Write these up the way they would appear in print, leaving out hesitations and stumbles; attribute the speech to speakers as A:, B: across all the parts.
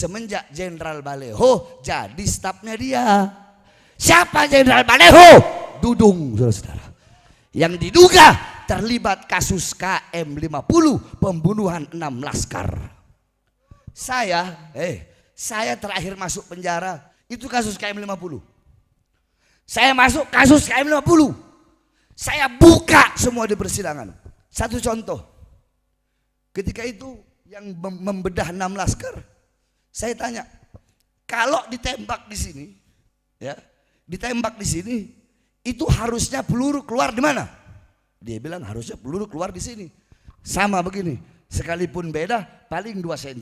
A: semenjak Jenderal Baleho jadi stafnya dia. Siapa Jenderal Baleho? Dudung, saudara-saudara. Yang diduga terlibat kasus KM50 pembunuhan 6 laskar. Saya terakhir masuk penjara itu kasus KM50. Saya masuk kasus KM50. Saya buka semua di persidangan. Satu contoh. Ketika itu yang membedah 6 laskar, saya tanya, kalau ditembak di sini, ya, ditembak di sini, itu harusnya peluru keluar di mana? Dia bilang harusnya peluru keluar di sini. Sama begini, sekalipun beda paling 2 cm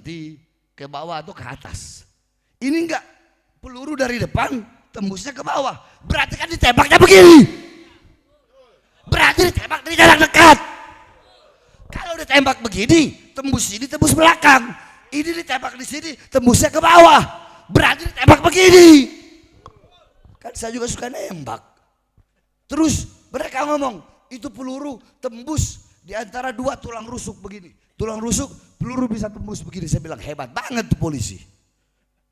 A: ke bawah atau ke atas. Ini enggak, peluru dari depan tembusnya ke bawah. Berarti kan ditembaknya begini. Berarti ditembak dari jarak dekat. Kalau ditembak begini, tembus sini, tembus belakang. Ini ditembak di sini, tembusnya ke bawah. Berarti ditembak begini. Kan saya juga suka nembak. Terus mereka ngomong, itu peluru tembus di antara 2 tulang rusuk begini. Tulang rusuk, peluru bisa tembus begini. Saya bilang hebat banget tuh polisi.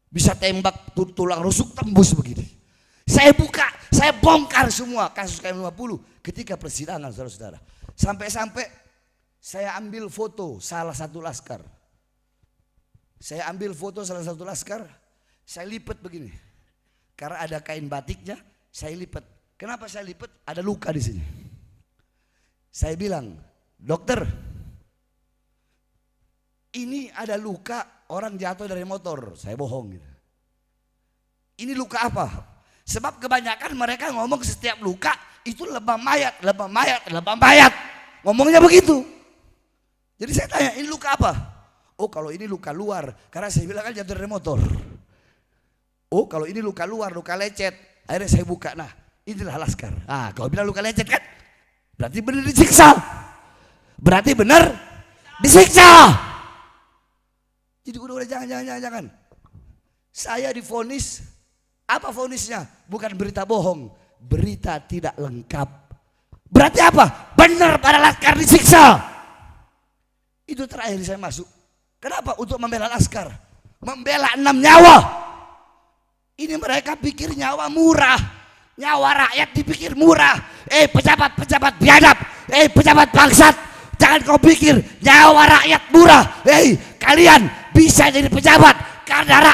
A: Bisa tembak tulang rusuk tembus begini. Saya buka, saya bongkar semua kasus KM50 ketika persidangan, saudara-saudara. Sampai-sampai saya ambil foto salah satu laskar. Saya ambil foto salah satu laskar, saya lipat begini. Karena ada kain batiknya, saya lipat. Kenapa saya lipat? Ada luka di sini. Saya bilang, dokter, ini ada luka orang jatuh dari motor. Saya bohong gitu. Ini luka apa? Sebab kebanyakan mereka ngomong setiap luka itu lebam mayat, lebam mayat, lebam mayat. Ngomongnya begitu. Jadi saya tanya, ini luka apa? Oh kalau ini luka luar, karena saya bilang kan jatuh dari motor. Oh kalau ini luka luar, luka lecet. Akhirnya saya buka, nah inilah laskar. Ah kalau bilang luka lecet kan, berarti benar disiksa. Berarti benar disiksa. Jadi udah jangan. Saya divonis, apa vonisnya? Bukan berita bohong, berita tidak lengkap. Berarti apa? Benar para laskar disiksa. Itu terakhir saya masuk. Kenapa? Untuk membela laskar, membela 6 nyawa. Ini mereka pikir nyawa murah, nyawa rakyat dipikir murah. Pejabat-pejabat biadab, pejabat bangsat, jangan kau pikir nyawa rakyat murah. Kalian bisa jadi pejabat karena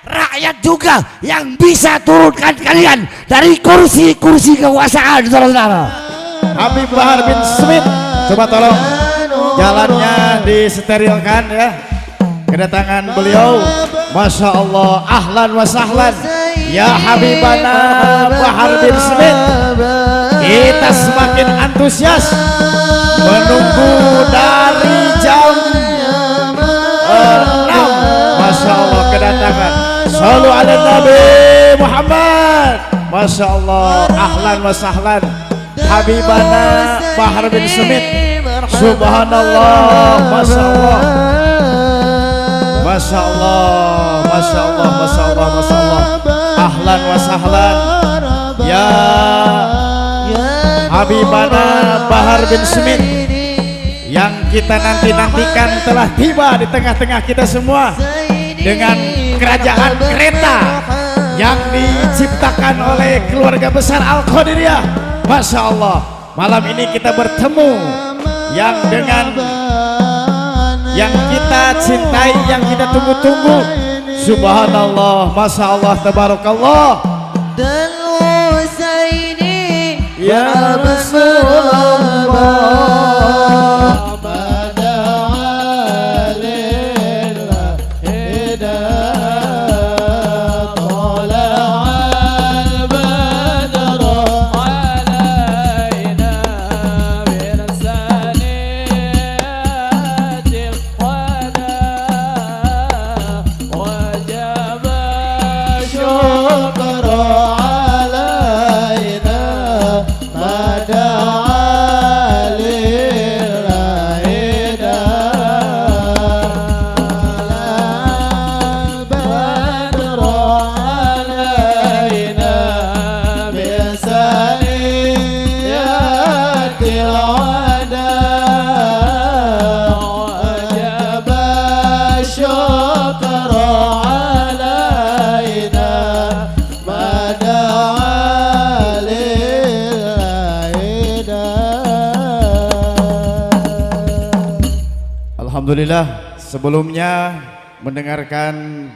A: rakyat juga yang bisa turunkan kalian dari kursi-kursi kekuasaan, saudara-saudara.
B: Habib Bahar bin Smith, coba tolong jalannya disterilkan ya. Kedatangan beliau, Masya Allah, ahlan wa sahlan ya Habibana Bahar bin Smith. Kita semakin antusias menunggu dari jam 6. Masya Allah kedatangan. Shallu ala Nabi Muhammad. Masya Allah, ahlan wa sahlan Habibana Bahar bin Smith. Subhanallah, Masya Allah, Masya Allah, Masya Allah, Masya Allah, Masya Allah. Ahlan wa sahlan ya Habibana Bahar bin Smith, yang kita nantikan telah tiba di tengah-tengah kita semua dengan kerajaan kereta yang diciptakan oleh keluarga besar Al-Qadiriyah. Masya Allah, malam ini kita bertemu yang dengan yang kita cintai, yang kita tunggu-tunggu. Subhanallah, Masya Allah, Tabarakallah. Dan Husaini ya Rasulullah. Alhamdulillah, sebelumnya mendengarkan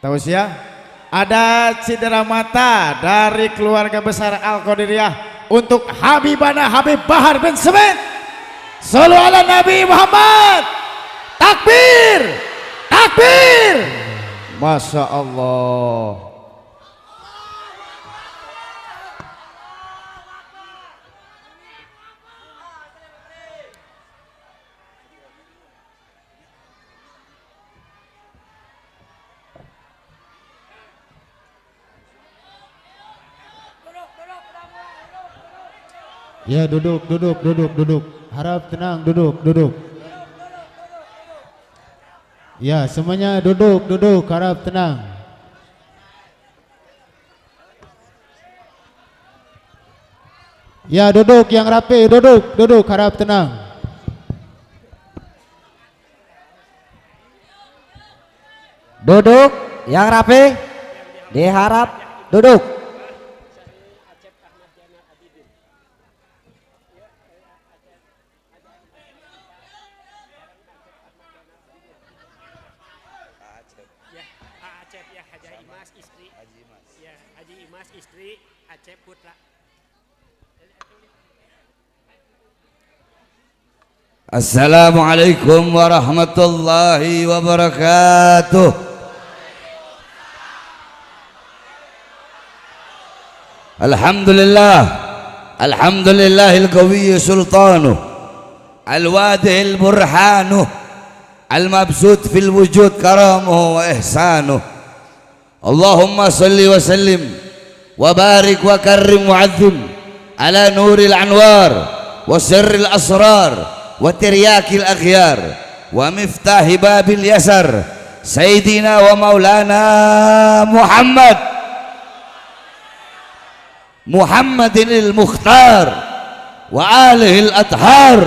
B: tausiah, ada cindera mata dari keluarga besar Al-Qadiriyah untuk Habibana Habib Bahar bin Smith. Shallu ala Nabi Muhammad. Takbir, takbir. Masya Allah.
C: Ya, duduk. Harap tenang, duduk. Ya, semuanya duduk, harap tenang. Ya, duduk yang rapi, duduk, harap tenang.
D: Duduk yang rapi, diharap duduk.
E: Haji Imas istri Acep Putra.
A: Assalamualaikum warahmatullahi wabarakatuh. Alhamdulillahil qawiyyu sultanuh, al-wadihil burhanuh, al-mabsut fil wujud karamuhu wa ihsanuh. Allahumma salli wa sallim wa barik wa karrim wa azim ala nuril anwar wa sirril asrar wa tiryakil akhyar wa miftahi babil yasar sayyidina wa maulana Muhammadinil Mukhtar wa alihil athar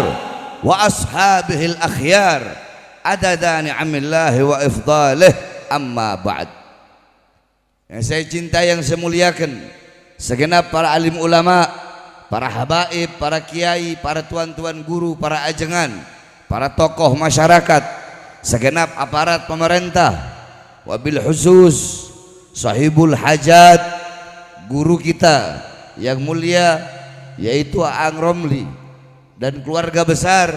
A: wa ashabihil akhyar adada ni'amillahi wa ifdalih, amma ba'd. Yang saya cintai, yang saya muliakan, segenap para alim ulama, para habaib, para kiai, para tuan-tuan guru, para ajengan, para tokoh masyarakat, segenap aparat pemerintah, wabil khusus sahibul hajat, guru kita yang mulia yaitu Aang Romli dan keluarga besar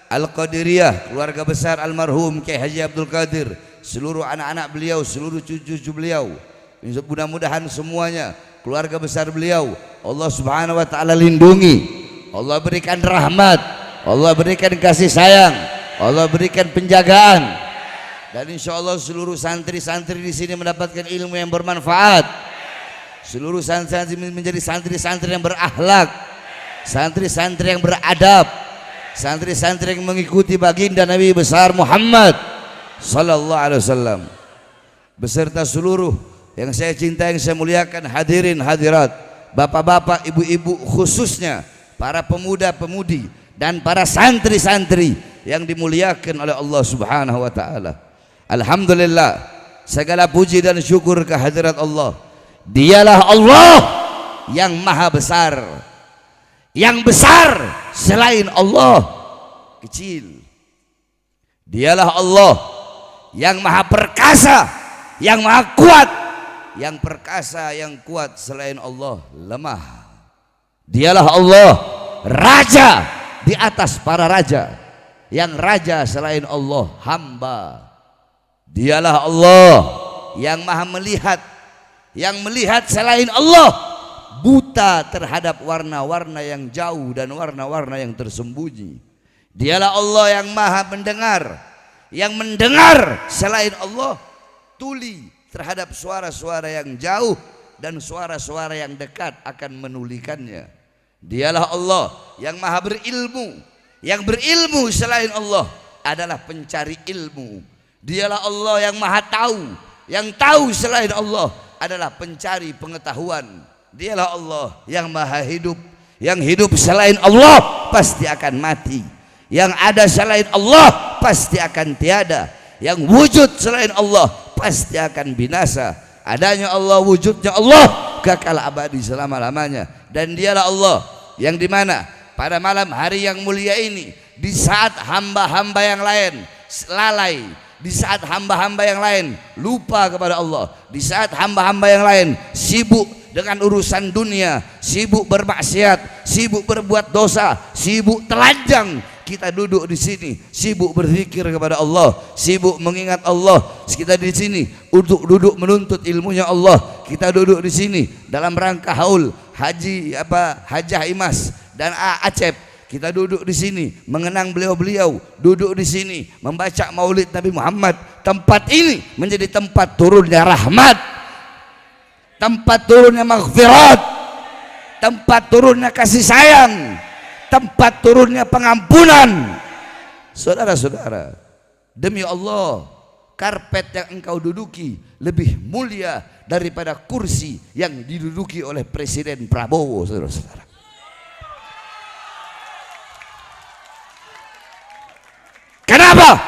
A: Al-Qadiriyah, keluarga besar almarhum Kiai Haji Abdul Qadir, seluruh anak-anak beliau, seluruh cucu-cucu beliau, mudah-mudahan semuanya keluarga besar beliau Allah subhanahu wa ta'ala lindungi, Allah berikan rahmat, Allah berikan kasih sayang, Allah berikan penjagaan, dan insya Allah seluruh santri-santri di sini mendapatkan ilmu yang bermanfaat, seluruh santri menjadi santri-santri yang berakhlak, santri-santri yang beradab, santri-santri yang mengikuti baginda Nabi besar Muhammad sallallahu alaihi wasallam, beserta seluruh yang saya cintai, yang saya muliakan, hadirin hadirat, bapak-bapak, ibu-ibu, khususnya para pemuda-pemudi dan para santri-santri yang dimuliakan oleh Allah subhanahu wa ta'ala. Alhamdulillah, segala puji dan syukur kehadirat Allah. Dialah Allah yang maha besar, yang besar selain Allah kecil. Dialah Allah yang maha perkasa, yang maha kuat, yang perkasa, yang kuat selain Allah lemah. Dialah Allah raja di atas para raja, yang raja selain Allah hamba. Dialah Allah yang maha melihat, yang melihat selain Allah buta terhadap warna-warna yang jauh dan warna-warna yang tersembunyi. Dialah Allah yang maha mendengar, yang mendengar selain Allah tuli terhadap suara-suara yang jauh dan suara-suara yang dekat akan menulikannya. Dialah Allah yang maha berilmu, yang berilmu selain Allah adalah pencari ilmu. Dialah Allah yang maha tahu, yang tahu selain Allah adalah pencari pengetahuan. Dialah Allah yang maha hidup, yang hidup selain Allah pasti akan mati, yang ada selain Allah pasti akan tiada, yang wujud selain Allah pasti akan binasa. Adanya Allah, wujudnya Allah kekal abadi selama-lamanya. Dan dialah Allah yang dimana pada malam hari yang mulia ini di saat hamba-hamba yang lain lalai, di saat hamba-hamba yang lain lupa kepada Allah, di saat hamba-hamba yang lain sibuk dengan urusan dunia, sibuk bermaksiat, sibuk berbuat dosa, sibuk telanjang, kita duduk di sini sibuk berzikir kepada Allah, sibuk mengingat Allah. Kita di sini untuk duduk menuntut ilmunya Allah. Kita duduk di sini dalam rangka haul Hajah Imas dan Acep. Kita duduk di sini mengenang beliau-beliau, duduk di sini membaca Maulid Nabi Muhammad. Tempat ini menjadi tempat turunnya rahmat, tempat turunnya maghfirat, tempat turunnya kasih sayang, tempat turunnya pengampunan. Saudara-saudara, demi Allah, karpet yang engkau duduki lebih mulia daripada kursi yang diduduki oleh Presiden Prabowo, saudara-saudara. Kenapa?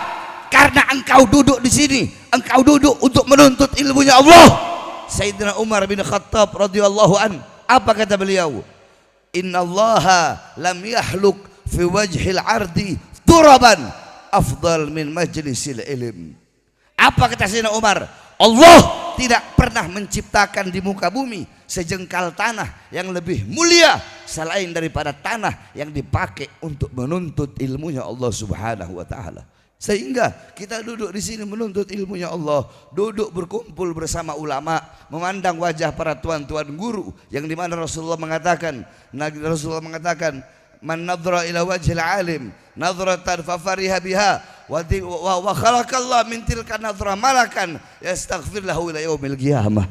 A: Karena engkau duduk di sini, engkau duduk untuk menuntut ilmunya Allah. Sayyidina Umar bin Khattab radhiyallahu an, apa kata beliau? Innallaha lam yahluk fi wajhil ardi turaban afdal min majlisil ilm. Apa kata Sayyidina Umar? Allah tidak pernah menciptakan di muka bumi sejengkal tanah yang lebih mulia selain daripada tanah yang dipakai untuk menuntut ilmunya Allah Subhanahu wa taala. Sehingga kita duduk di sini menuntut ilmunya Allah, duduk berkumpul bersama ulama, memandang wajah para tuan-tuan guru yang dimana Rasulullah mengatakan, man nadhara ila wajhil alim nadratan fafariha biha wa khalaqallahu min tilka nadhra malakan yastaghfir lahu ila yaumil qiyamah.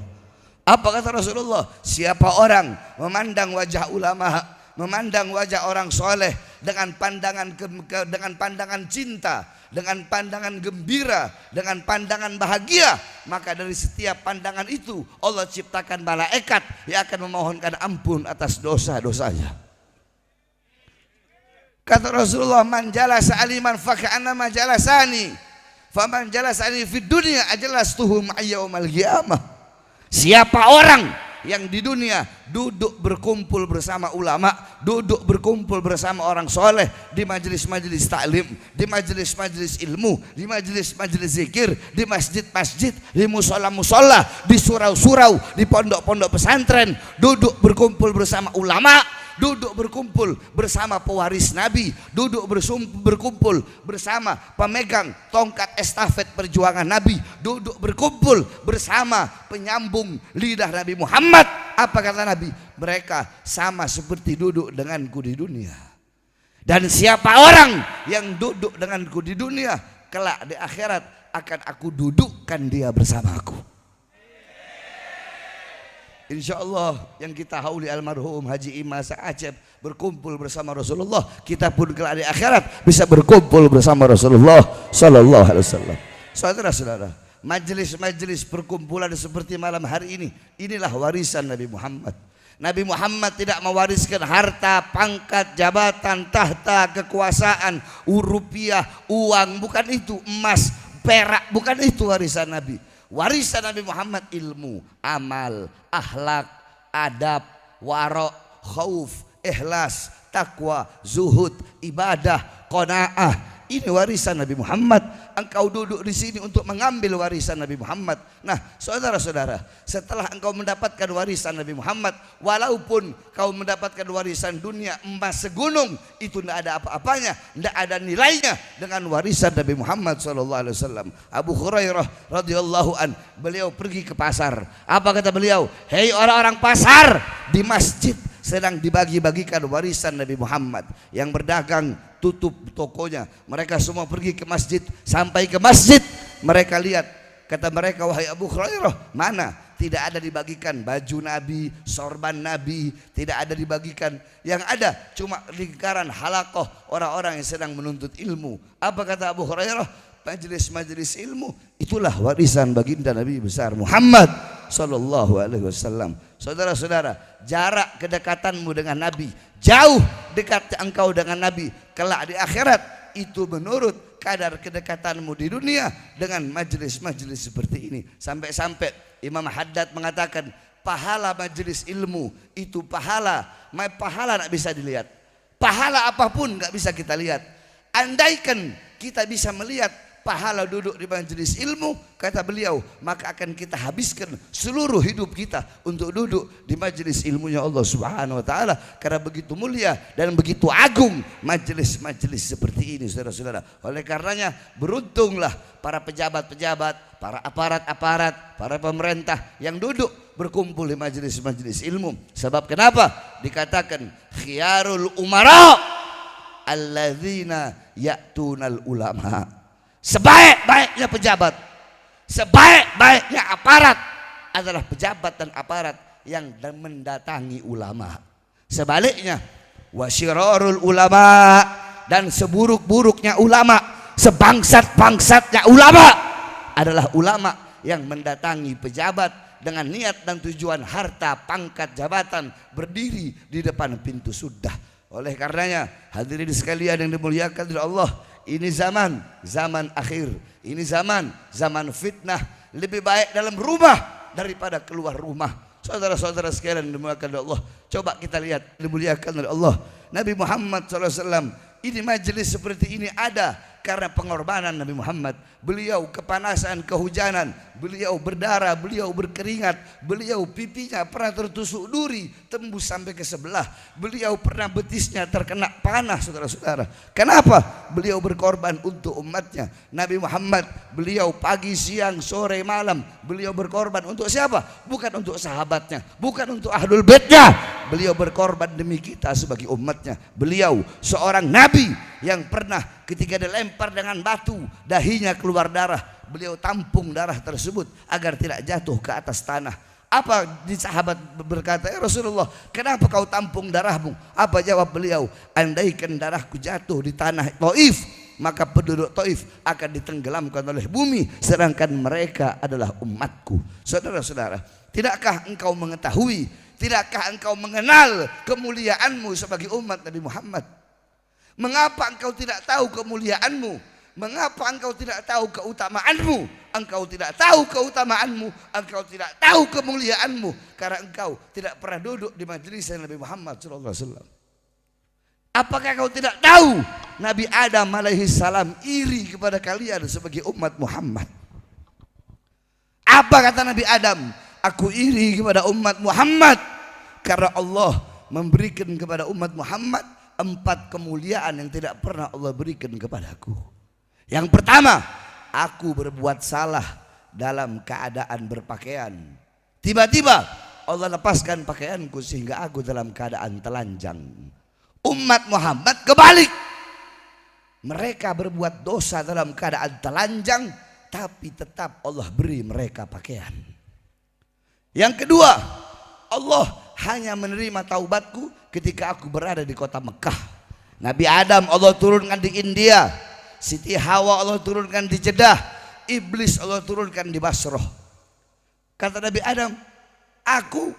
A: Apa kata Rasulullah? Siapa orang memandang wajah ulama, memandang wajah orang soleh dengan pandangan cinta, dengan pandangan gembira, dengan pandangan bahagia, maka dari setiap pandangan itu Allah ciptakan malaikat yang akan memohonkan ampun atas dosa-dosanya. Kata Rasulullah, man jalasa aliman faka'annama jalasani, faman jalasani fid dunya ajlastuhu ma'yaumal qiyamah. Siapa orang yang di dunia duduk berkumpul bersama ulama, duduk berkumpul bersama orang soleh di majelis-majelis taklim, di majelis-majelis ilmu, di majelis-majelis zikir, di masjid-masjid, di musola-musola, di surau-surau, di pondok-pondok pesantren, duduk berkumpul bersama ulama, duduk berkumpul bersama pewaris Nabi, duduk berkumpul bersama pemegang tongkat estafet perjuangan Nabi, duduk berkumpul bersama penyambung lidah Nabi Muhammad. Apa kata Nabi? Mereka sama seperti duduk denganku di dunia. Dan siapa orang yang duduk denganku di dunia, kelak di akhirat akan aku dudukkan dia bersamaku. Insya Allah yang kita hauli almarhum Haji Imas Acep berkumpul bersama Rasulullah, kita pun kelak di akhirat bisa berkumpul bersama Rasulullah Sallallahu Alaihi Wasallam. Saudara-saudara, majelis-majelis perkumpulan seperti malam hari ini, inilah warisan Nabi Muhammad. Nabi Muhammad tidak mewariskan harta, pangkat, jabatan, tahta, kekuasaan, rupiah, uang, bukan itu, emas, perak, bukan itu warisan Nabi. Warisan Nabi Muhammad ilmu, amal, akhlak, adab, warok, khauf, ikhlas, takwa, zuhud, ibadah, qanaah. Ini warisan Nabi Muhammad. Engkau duduk di sini untuk mengambil warisan Nabi Muhammad. Nah, saudara-saudara, setelah engkau mendapatkan warisan Nabi Muhammad, walaupun kau mendapatkan warisan dunia emas segunung, itu tidak ada apa-apanya, tidak ada nilainya dengan warisan Nabi Muhammad SAW. Abu Hurairah radhiyallahu an, beliau pergi ke pasar. Apa kata beliau? Hei orang-orang pasar, di masjid sedang dibagi-bagikan warisan Nabi Muhammad. Yang berdagang tutup tokonya, mereka semua pergi ke masjid. Sampai ke masjid mereka lihat, kata mereka, wahai Abu Hurairah, mana? Tidak ada dibagikan baju Nabi, sorban Nabi, tidak ada dibagikan. Yang ada cuma lingkaran halakoh orang-orang yang sedang menuntut ilmu. Apa kata Abu Hurairah? Majelis-majelis ilmu itulah warisan baginda Nabi besar Muhammad Sallallahu Alaihi Wasallam. Saudara-saudara, jarak kedekatanmu dengan Nabi, jauh dekat engkau dengan Nabi, kelak di akhirat itu menurut kadar kedekatanmu di dunia dengan majelis-majelis seperti ini. Sampai-sampai Imam Haddad mengatakan, pahala majelis ilmu itu pahala tidak bisa dilihat. Pahala apapun nggak bisa kita lihat. Andaikan kita bisa melihat pahala duduk di majelis ilmu, kata beliau, maka akan kita habiskan seluruh hidup kita untuk duduk di majelis ilmunya Allah Subhanahu wa taala, karena begitu mulia dan begitu agung majelis-majelis seperti ini, saudara-saudara. Oleh karenanya beruntunglah para pejabat-pejabat, para aparat-aparat, para pemerintah yang duduk berkumpul di majelis-majelis ilmu. Sebab kenapa? Dikatakan khiyarul umara alladzina ya'tunal ulama. Sebaik-baiknya pejabat, sebaik-baiknya aparat adalah pejabat dan aparat yang mendatangi ulama. Sebaliknya, wasyirarul ulama, dan seburuk-buruknya ulama, sebangsat-bangsatnya ulama adalah ulama yang mendatangi pejabat dengan niat dan tujuan harta, pangkat, jabatan, berdiri di depan pintu sudah. Oleh karenanya, hadirin sekalian yang dimuliakan oleh Allah, ini zaman akhir, ini zaman fitnah. Lebih baik dalam rumah daripada keluar rumah. Saudara-saudara sekalian dimuliakan oleh Allah, coba kita lihat, dimuliakan oleh Allah, Nabi Muhammad SAW. Ini majelis seperti ini ada karena pengorbanan Nabi Muhammad. Beliau kepanasan, kehujanan, beliau berdarah, beliau berkeringat, beliau pipinya pernah tertusuk duri tembus sampai ke sebelah, beliau pernah betisnya terkena panah, saudara-saudara. Kenapa? Beliau berkorban untuk umatnya. Nabi Muhammad, beliau pagi, siang, sore, malam, beliau berkorban untuk siapa? Bukan untuk sahabatnya, bukan untuk ahlul baitnya, beliau berkorban demi kita sebagai umatnya. Beliau seorang nabi yang pernah ketika dilempar dengan batu, dahinya keluar darah, beliau tampung darah tersebut agar tidak jatuh ke atas tanah. Apa di sahabat berkata, ya Rasulullah, kenapa kau tampung darahmu? Apa jawab beliau? Andaikan darahku jatuh di tanah Taif, maka penduduk Taif akan ditenggelamkan oleh bumi, sedangkan mereka adalah umatku. Saudara-saudara, tidakkah engkau mengetahui, tidakkah engkau mengenal kemuliaanmu sebagai umat Nabi Muhammad? Mengapa engkau tidak tahu kemuliaanmu? Mengapa engkau tidak tahu keutamaanmu? Engkau tidak tahu keutamaanmu, engkau tidak tahu kemuliaanmu karena engkau tidak pernah duduk di majelis Nabi Muhammad SAW. Apakah kau tidak tahu Nabi Adam alaihi salam iri kepada kalian sebagai umat Muhammad? Apa kata Nabi Adam? Aku iri kepada umat Muhammad karena Allah memberikan kepada umat Muhammad 4 kemuliaan yang tidak pernah Allah berikan kepadaku. Yang pertama, aku berbuat salah dalam keadaan berpakaian. Tiba-tiba Allah lepaskan pakaianku sehingga aku dalam keadaan telanjang. Umat Muhammad kebalik. Mereka berbuat dosa dalam keadaan telanjang, tapi tetap Allah beri mereka pakaian. Yang kedua, Allah hanya menerima taubatku ketika aku berada di kota Mekah. Nabi Adam Allah turunkan di India, Siti Hawa Allah turunkan di Jeddah, Iblis Allah turunkan di Basrah. Kata Nabi Adam, aku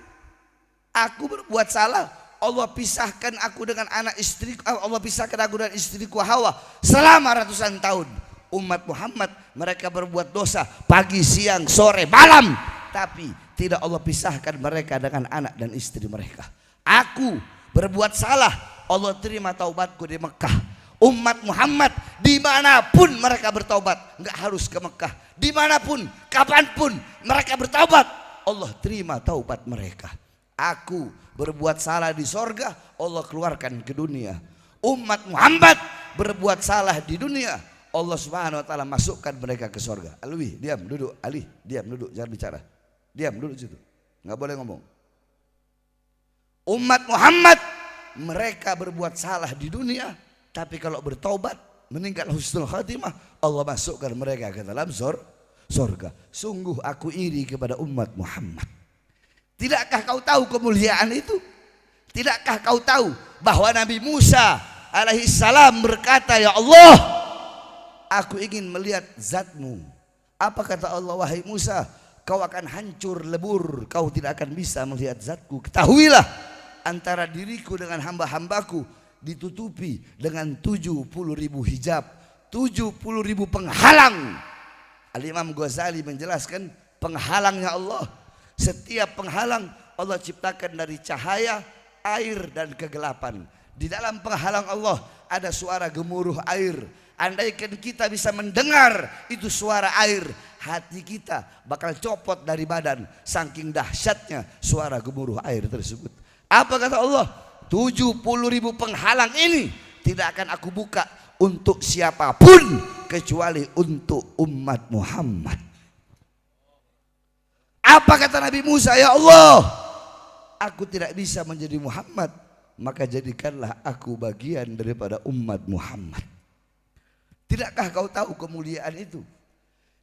A: berbuat salah, Allah pisahkan aku dengan anak istriku, Allah pisahkan aku dengan istriku Hawa selama ratusan tahun. Umat Muhammad mereka berbuat dosa pagi, siang, sore, malam, tapi tidak Allah pisahkan mereka dengan anak dan istri mereka. Aku berbuat salah, Allah terima taubatku di Mekah. Umat Muhammad dimanapun mereka bertaubat, nggak harus ke Mekah, dimanapun, kapanpun mereka bertaubat, Allah terima taubat mereka. Aku berbuat salah di sorga, Allah keluarkan ke dunia. Umat Muhammad berbuat salah di dunia, Allah Subhanahu wa taala masukkan mereka ke sorga. Alwi, diam, duduk. Ali, diam, duduk, jangan bicara. Diam, duduk situ, nggak boleh ngomong. Umat Muhammad mereka berbuat salah di dunia, tapi kalau bertaubat meninggal husnul khatimah, Allah masukkan mereka ke dalam sorga. Sungguh aku iri kepada umat Muhammad. Tidakkah kau tahu kemuliaan itu? Tidakkah kau tahu bahwa Nabi Musa alaihi salam berkata, ya Allah, aku ingin melihat zatmu. Apa kata Allah? Wahai Musa, kau akan hancur lebur, kau tidak akan bisa melihat zatku. Ketahuilah, antara diriku dengan hamba-hambaku ditutupi dengan 70.000 hijab, 70.000 penghalang. Al-Imam Ghazali menjelaskan penghalangnya Allah. Setiap penghalang Allah ciptakan dari cahaya, air dan kegelapan. Di dalam penghalang Allah ada suara gemuruh air. Andaikan kita bisa mendengar itu suara air, hati kita bakal copot dari badan saking dahsyatnya suara gemuruh air tersebut. Apa kata Allah? 70.000 penghalang ini tidak akan aku buka untuk siapapun kecuali untuk umat Muhammad. Apa kata Nabi Musa? Ya Allah, aku tidak bisa menjadi Muhammad, maka jadikanlah aku bagian daripada umat Muhammad. Tidakkah kau tahu kemuliaan itu?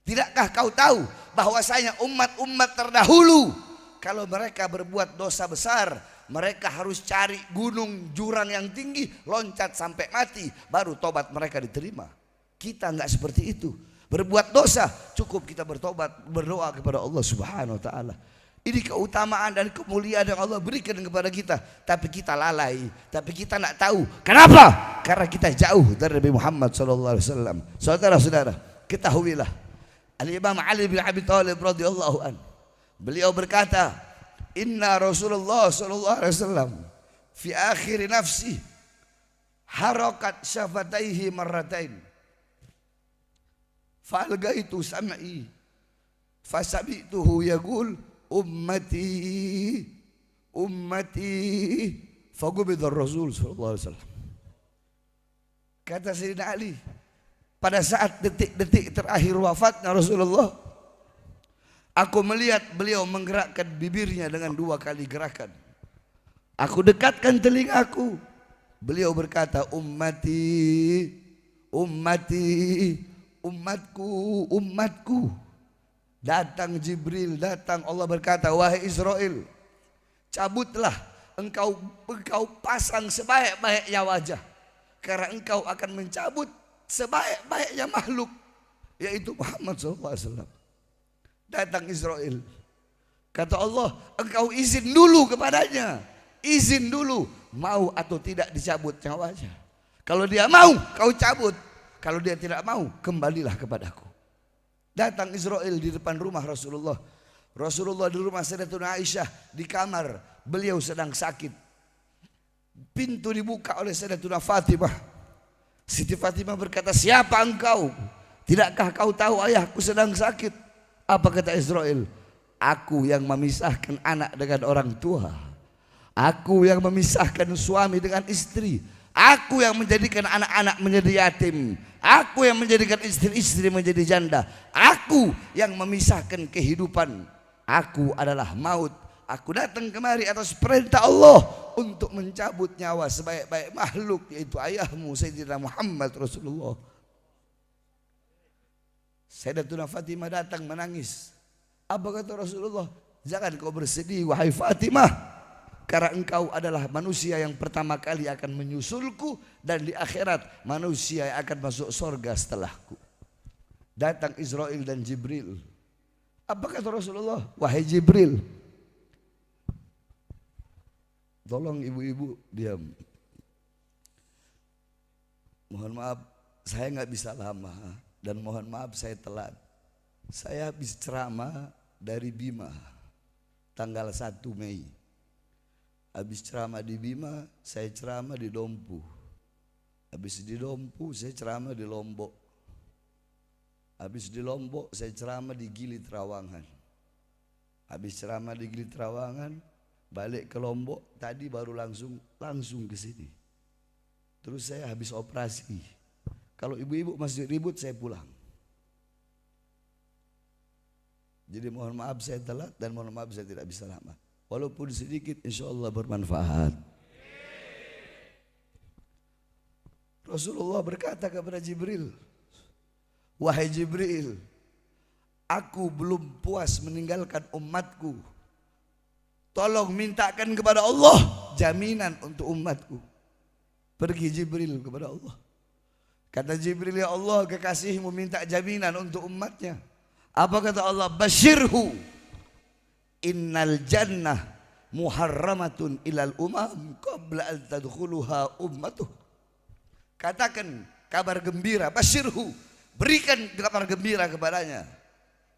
A: Tidakkah kau tahu bahwasanya umat-umat terdahulu kalau mereka berbuat dosa besar, mereka harus cari gunung jurang yang tinggi, loncat sampai mati, baru tobat mereka diterima. Kita enggak seperti itu. Berbuat dosa cukup kita bertobat, berdoa kepada Allah Subhanahu wa taala. Ini keutamaan dan kemuliaan yang Allah berikan kepada kita, tapi kita lalai, tapi kita tidak tahu. Kenapa? Karena kita jauh dari Nabi Muhammad SAW. Saudara-saudara, ketahuilah, Al-Imam Ali bin Abi Thalib radhiyallahu an, beliau berkata, Inna Rasulullah SAW fi akhir nafsi harakat syafataihi marratain, falgaitu sam'i fasabi'tuhu yaqul ummati ummati fagubidar Rasul sallallahu alaihi wasallam. Kata Sayyidina Ali, pada saat detik-detik terakhir wafatnya Rasulullah, aku melihat beliau menggerakkan bibirnya dengan 2 kali gerakan. Aku dekatkan telingaku, beliau berkata, ummati ummati, umatku umatku. Datang Jibril, datang Allah berkata, wahai Israel, cabutlah engkau pasang sebaik-baiknya wajah, karena engkau akan mencabut sebaik-baiknya makhluk, yaitu Muhammad SAW. Datang Israel, kata Allah, engkau izin dulu kepadanya, izin dulu, mau atau tidak dicabut nyawanya. Kalau dia mau, kau cabut. Kalau dia tidak mau, kembalilah kepadaku. Datang Israel di depan rumah Rasulullah. Rasulullah di rumah Sayyidatuna Aisyah di kamar, beliau sedang sakit. Pintu dibuka oleh Sayyidatuna Fatimah. Siti Fatimah berkata, siapa engkau? Tidakkah kau tahu ayahku sedang sakit? Apa kata Israel? Aku yang memisahkan anak dengan orang tua, aku yang memisahkan suami dengan istri, aku yang menjadikan anak-anak menjadi yatim, aku yang menjadikan istri-istri menjadi janda, aku yang memisahkan kehidupan. Aku adalah maut. Aku datang kemari atas perintah Allah untuk mencabut nyawa sebaik-baik makhluk, yaitu ayahmu Sayyidina Muhammad Rasulullah. Sayyidatuna Fatimah datang menangis. Apa kata Rasulullah? Jangan kau bersedih wahai Fatimah, karena engkau adalah manusia yang pertama kali akan menyusulku, dan di akhirat manusia yang akan masuk surga setelahku. Datang Israel dan Jibril. Apa kata Rasulullah? Wahai Jibril, tolong ibu-ibu diam. Mohon maaf, saya nggak bisa lama, dan mohon maaf saya telat. Saya habis ceramah dari Bima tanggal 1 Mei. Habis ceramah di Bima, saya ceramah di Dompu. Habis di Dompu, saya ceramah di Lombok. Habis di Lombok, saya ceramah di Gili Trawangan. Habis ceramah di Gili Trawangan, balik ke Lombok. Tadi baru langsung ke sini. Terus saya habis operasi. Kalau ibu-ibu masih ribut, saya pulang. Jadi mohon maaf saya telat, dan mohon maaf saya tidak bisa lama. Walaupun sedikit, insya Allah bermanfaat. Rasulullah berkata kepada Jibril, wahai Jibril, aku belum puas meninggalkan umatku. Tolong mintakan kepada Allah jaminan untuk umatku. Pergi Jibril kepada Allah. Kata Jibril, ya Allah, kekasihmu minta jaminan untuk umatnya. Apa kata Allah? Basyirhu, innal jannah muharramatun ilal umam qabla an tadkhuluha ummatuh. Katakan kabar gembira, basyirhu, berikan kabar gembira kepadanya.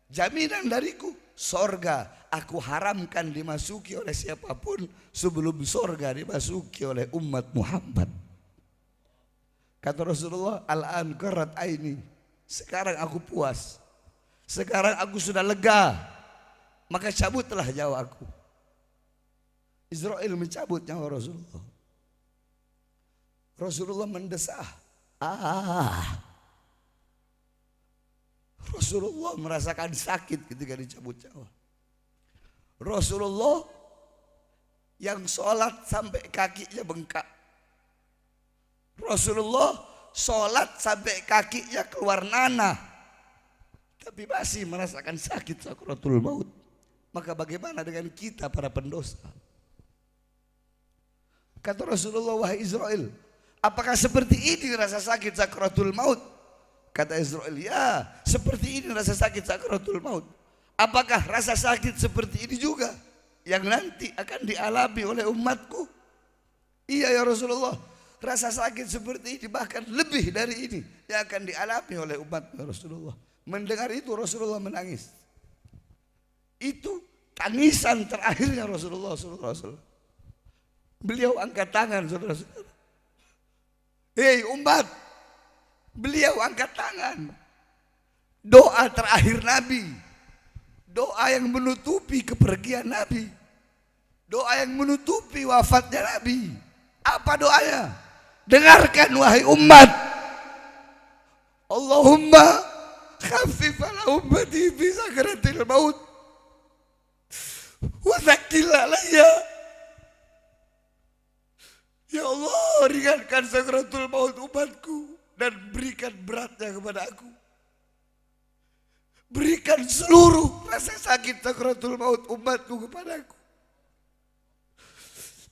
A: Jaminan dariku, sorga aku haramkan dimasuki oleh siapapun sebelum sorga dimasuki oleh umat Muhammad. Kata Rasulullah, al-an qarrat aini. Sekarang aku puas. Sekarang aku sudah lega. Maka cabutlah nyawa aku. Israel mencabut nyawa Rasulullah. Rasulullah mendesah. Rasulullah merasakan sakit ketika dicabut nyawa. Rasulullah yang sholat sampai kakinya bengkak. Rasulullah sholat sampai kakinya keluar nanah, tapi masih merasakan sakit sakaratul maut. Maka bagaimana dengan kita para pendosa? Kata Rasulullah, wahai Israel, apakah seperti ini rasa sakit sakaratul maut? Kata Israel, ya seperti ini rasa sakit sakaratul maut. Apakah rasa sakit seperti ini juga yang nanti akan dialami oleh umatku? Iya ya Rasulullah, rasa sakit seperti ini bahkan lebih dari ini yang akan dialami oleh umat Rasulullah. Mendengar itu Rasulullah menangis. Itu tangisan terakhirnya Rasulullah SAW. Beliau angkat tangan, saudara-saudara. Hei umat, beliau angkat tangan. Doa terakhir Nabi, doa yang menutupi kepergian Nabi, doa yang menutupi wafatnya Nabi. Apa doanya? Dengarkan wahai umat. Allahumma khaffif ala ummati fi sakaratil maut wa tsaqqil alayya. Ya Allah, ringankan sakaratul maut umatku dan berikan beratnya kepada aku. Berikan seluruh rasa sakit sakaratul maut umatku kepadaku.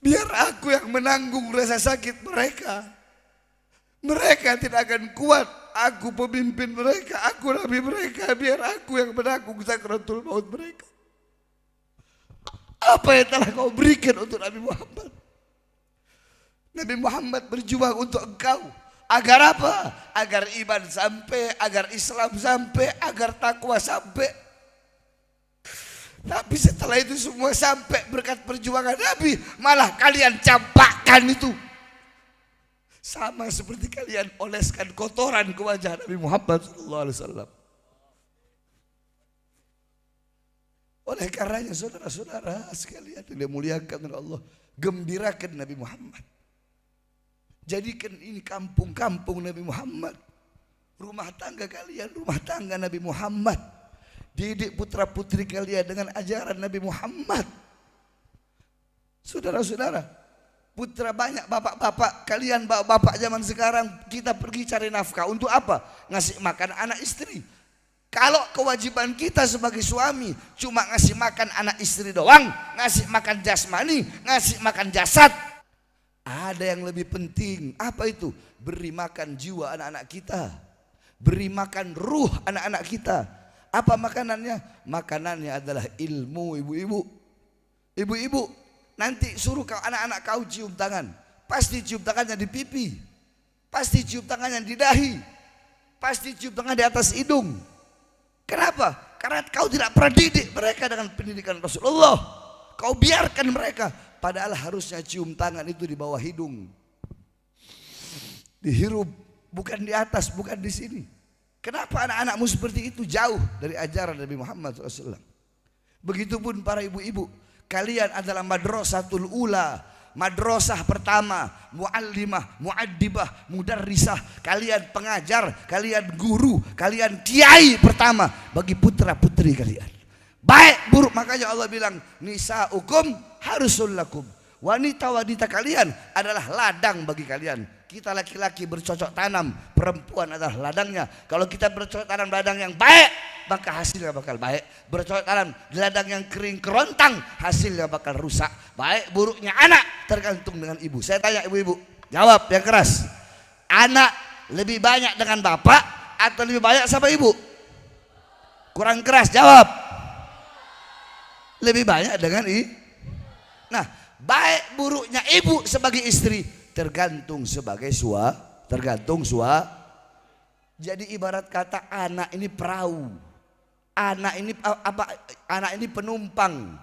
A: Biar aku yang menanggung rasa sakit mereka. Mereka tidak akan kuat. Aku pemimpin mereka, aku nabi mereka. Biar aku yang menanggung sakaratul maut mereka. Apa yang telah kau berikan untuk Nabi Muhammad? Nabi Muhammad berjuang untuk engkau. Agar apa? Agar iman sampai, agar Islam sampai, agar takwa sampai. Tapi setelah itu semua sampai berkat perjuangan Nabi, malah kalian campakkan itu. Sama seperti kalian oleskan kotoran ke wajah Nabi Muhammad SAW. Oleh karenanya saudara-saudara sekalian yang dimuliakan oleh Allah, gembirakan Nabi Muhammad. Jadikan ini kampung-kampung Nabi Muhammad. Rumah tangga kalian, rumah tangga Nabi Muhammad. Didik putra putri kalian dengan ajaran Nabi Muhammad. Saudara-saudara, putra banyak bapak-bapak kalian, bapak-bapak zaman sekarang, kita pergi cari nafkah untuk apa? Ngasih makan anak istri. Kalau kewajiban kita sebagai suami cuma ngasih makan anak istri doang, ngasih makan jasmani, ngasih makan jasad, ada yang lebih penting. Apa itu? Beri makan jiwa anak-anak kita, beri makan ruh anak-anak kita. Apa makanannya? Makanannya adalah ilmu. Ibu-ibu, ibu-ibu, nanti suruh kau anak-anak kau cium tangan, pasti cium tangannya di pipi, pasti cium tangannya di dahi, pasti cium tangan di atas hidung. Kenapa? Karena kau tidak pernah didik mereka dengan pendidikan Rasulullah. Kau biarkan mereka, padahal harusnya cium tangan itu di bawah hidung, dihirup, bukan di atas, bukan di sini. Kenapa anak-anakmu seperti itu? Jauh dari ajaran Nabi Muhammad SAW. Begitupun para ibu-ibu, kalian adalah madrasatul ula, madrasah pertama, muallimah, muaddibah, mudarrisah. Kalian pengajar, kalian guru, kalian kiai pertama bagi putra putri kalian. Baik buruk, makanya Allah bilang nisaukum harusul lakum. Wanita-wanita kalian adalah ladang bagi kalian. Kita laki-laki bercocok tanam, perempuan adalah ladangnya. Kalau kita bercocok tanam ladang yang baik, maka hasilnya bakal baik. Bercocok tanam di ladang yang kering kerontang, hasilnya bakal rusak. Baik buruknya anak tergantung dengan ibu. Saya tanya ibu-ibu, jawab yang keras. Anak lebih banyak dengan bapak atau lebih banyak sama ibu? Kurang keras, jawab. Lebih banyak dengan ibu. Nah, baik buruknya ibu sebagai istri tergantung sebagai tergantung. Jadi ibarat kata anak ini perahu, anak ini apa? Anak ini penumpang,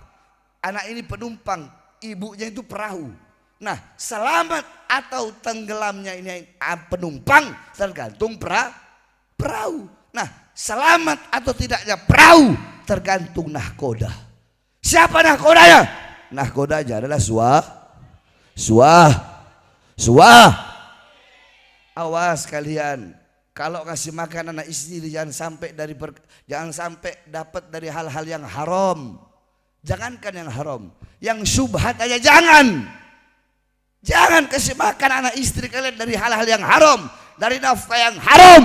A: anak ini penumpang, ibunya itu perahu. Nah, selamat atau tenggelamnya ini penumpang tergantung perahu. Nah, selamat atau tidaknya perahu tergantung nahkoda. Siapa nahkodanya? Nahkodanya adalah suah. Awas kalian, kalau kasih makan anak istri jangan sampai dapat dari hal-hal yang haram. Jangankan yang haram, yang syubhat aja jangan. Jangan kasih makan anak istri kalian dari hal-hal yang haram, dari nafkah yang haram.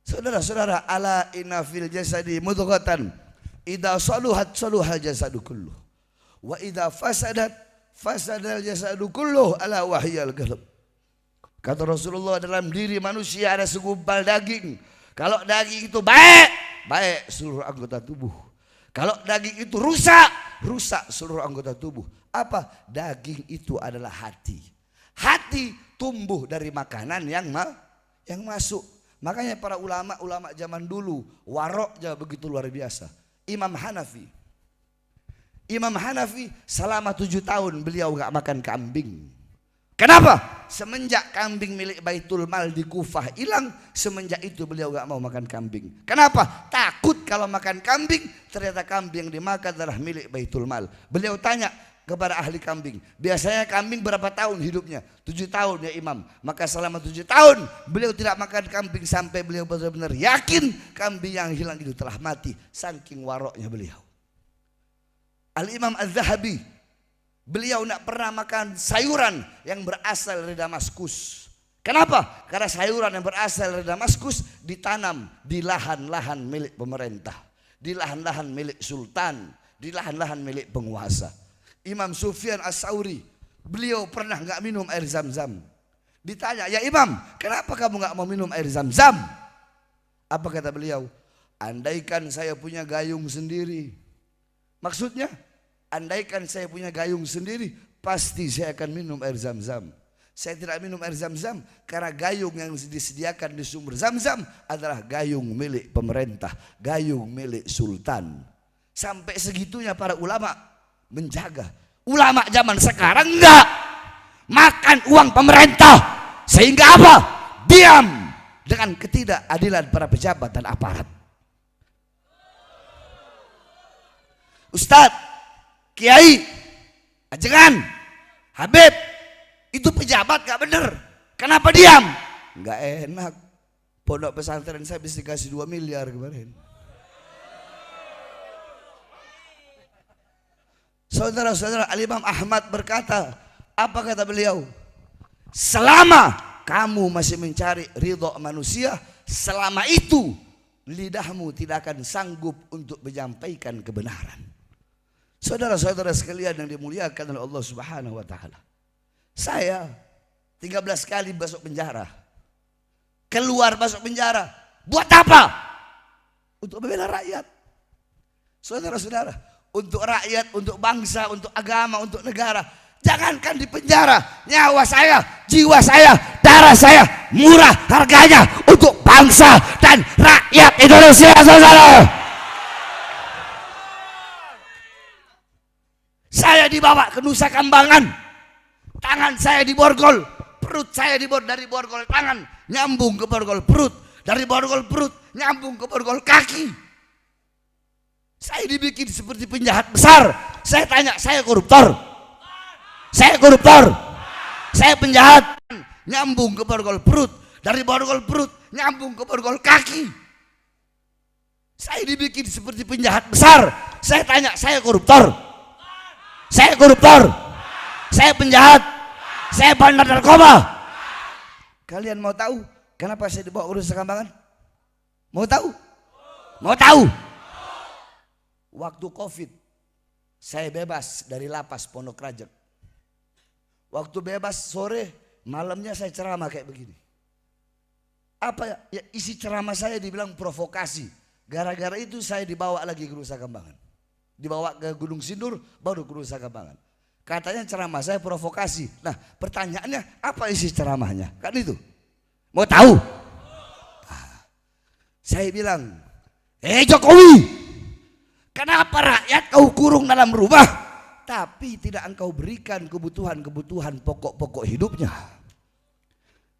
A: Saudara-saudara, ala inna fil jasadi mudghatan idza saluhat saluhal jasadu kulluh wa idza fasadat fasadal jasadu kulluh ala wahyal qalb. Kata Rasulullah, dalam diri manusia ada segumpal daging. Kalau daging itu baik, baik seluruh anggota tubuh. Kalau daging itu rusak, rusak seluruh anggota tubuh. Apa? Daging itu adalah hati. Hati tumbuh dari makanan yang masuk. Makanya para ulama zaman dulu waroknya begitu luar biasa. Imam Hanafi selama 7 tahun beliau gak makan kambing. Kenapa? Semenjak kambing milik Baitul Mal di Kufah hilang, semenjak itu beliau gak mau makan kambing. Kenapa? Takut kalau makan kambing ternyata kambing yang dimakan adalah milik Baitul Mal. Beliau tanya kepada ahli kambing, biasanya kambing berapa tahun hidupnya? 7 tahun ya Imam. Maka selama 7 tahun beliau tidak makan kambing sampai beliau benar-benar yakin kambing yang hilang itu telah mati. Saking waroknya beliau. Al-Imam Az-Zahabi, beliau tidak pernah makan sayuran yang berasal dari Damaskus. Kenapa? Karena sayuran yang berasal dari Damaskus ditanam di lahan-lahan milik pemerintah, di lahan-lahan milik sultan, di lahan-lahan milik penguasa. Imam Sufyan As-Sauri, beliau pernah nggak minum air Zam-Zam. Ditanya, ya Imam, kenapa kamu nggak mau minum air Zam-Zam? Apa kata beliau? Andaikan saya punya gayung sendiri. Maksudnya, andaikan saya punya gayung sendiri, pasti saya akan minum air Zam-Zam. Saya tidak minum air Zam-Zam karena gayung yang disediakan di sumber Zam-Zam adalah gayung milik pemerintah, gayung milik sultan. Sampai segitunya para ulama menjaga. Ulama zaman sekarang enggak makan uang pemerintah, sehingga apa? Diam dengan ketidakadilan para pejabat dan aparat. Ustadz, Kiai, ajengan, Habib, itu pejabat gak bener. Kenapa diam? Gak enak. Pondok pesantren saya bisa dikasih 2 miliar kemarin. Saudara-saudara, Al-Imam Ahmad berkata, apa kata beliau? Selama kamu masih mencari ridho manusia, selama itu lidahmu tidak akan sanggup untuk menyampaikan kebenaran. Saudara-saudara sekalian yang dimuliakan oleh Allah Subhanahu wa taala. Saya 13 kali masuk penjara. Keluar masuk penjara. Buat apa? Untuk membela rakyat. Saudara-saudara, untuk rakyat, untuk bangsa, untuk agama, untuk negara. Jangankan di penjara, nyawa saya, jiwa saya, darah saya murah harganya untuk bangsa dan rakyat Indonesia, saudara. Saya dibawa ke Nusa Kambangan, tangan saya diborgol, perut saya dari borgol tangan nyambung ke borgol perut, dari borgol perut nyambung ke borgol kaki. Saya dibikin seperti penjahat besar. Saya tanya, saya koruptor? Saya koruptor? Saya penjahat? Nyambung ke borgol perut, dari borgol perut nyambung ke borgol kaki. Saya dibikin seperti penjahat besar. Saya tanya, saya koruptor? Saya koruptor? Saya penjahat? Saya bandar narkoba? Kalian mau tahu kenapa saya dibawa urus Kambangan? Mau tahu? Mau tahu? Waktu Covid, saya bebas dari lapas Pondok Rajek. Waktu bebas sore, malamnya saya ceramah kayak begini. Apa ya, isi ceramah saya dibilang provokasi. Gara-gara itu saya dibawa lagi ke Nusa Kambangan. Dibawa ke Gunung Sindur, baru ke Nusa Kambangan. Katanya ceramah saya provokasi. Nah, pertanyaannya apa isi ceramahnya? Kan itu. Mau tahu? Saya bilang, Jokowi, kenapa rakyat kau kurung dalam rumah? tapi tidak engkau berikan kebutuhan-kebutuhan pokok-pokok hidupnya.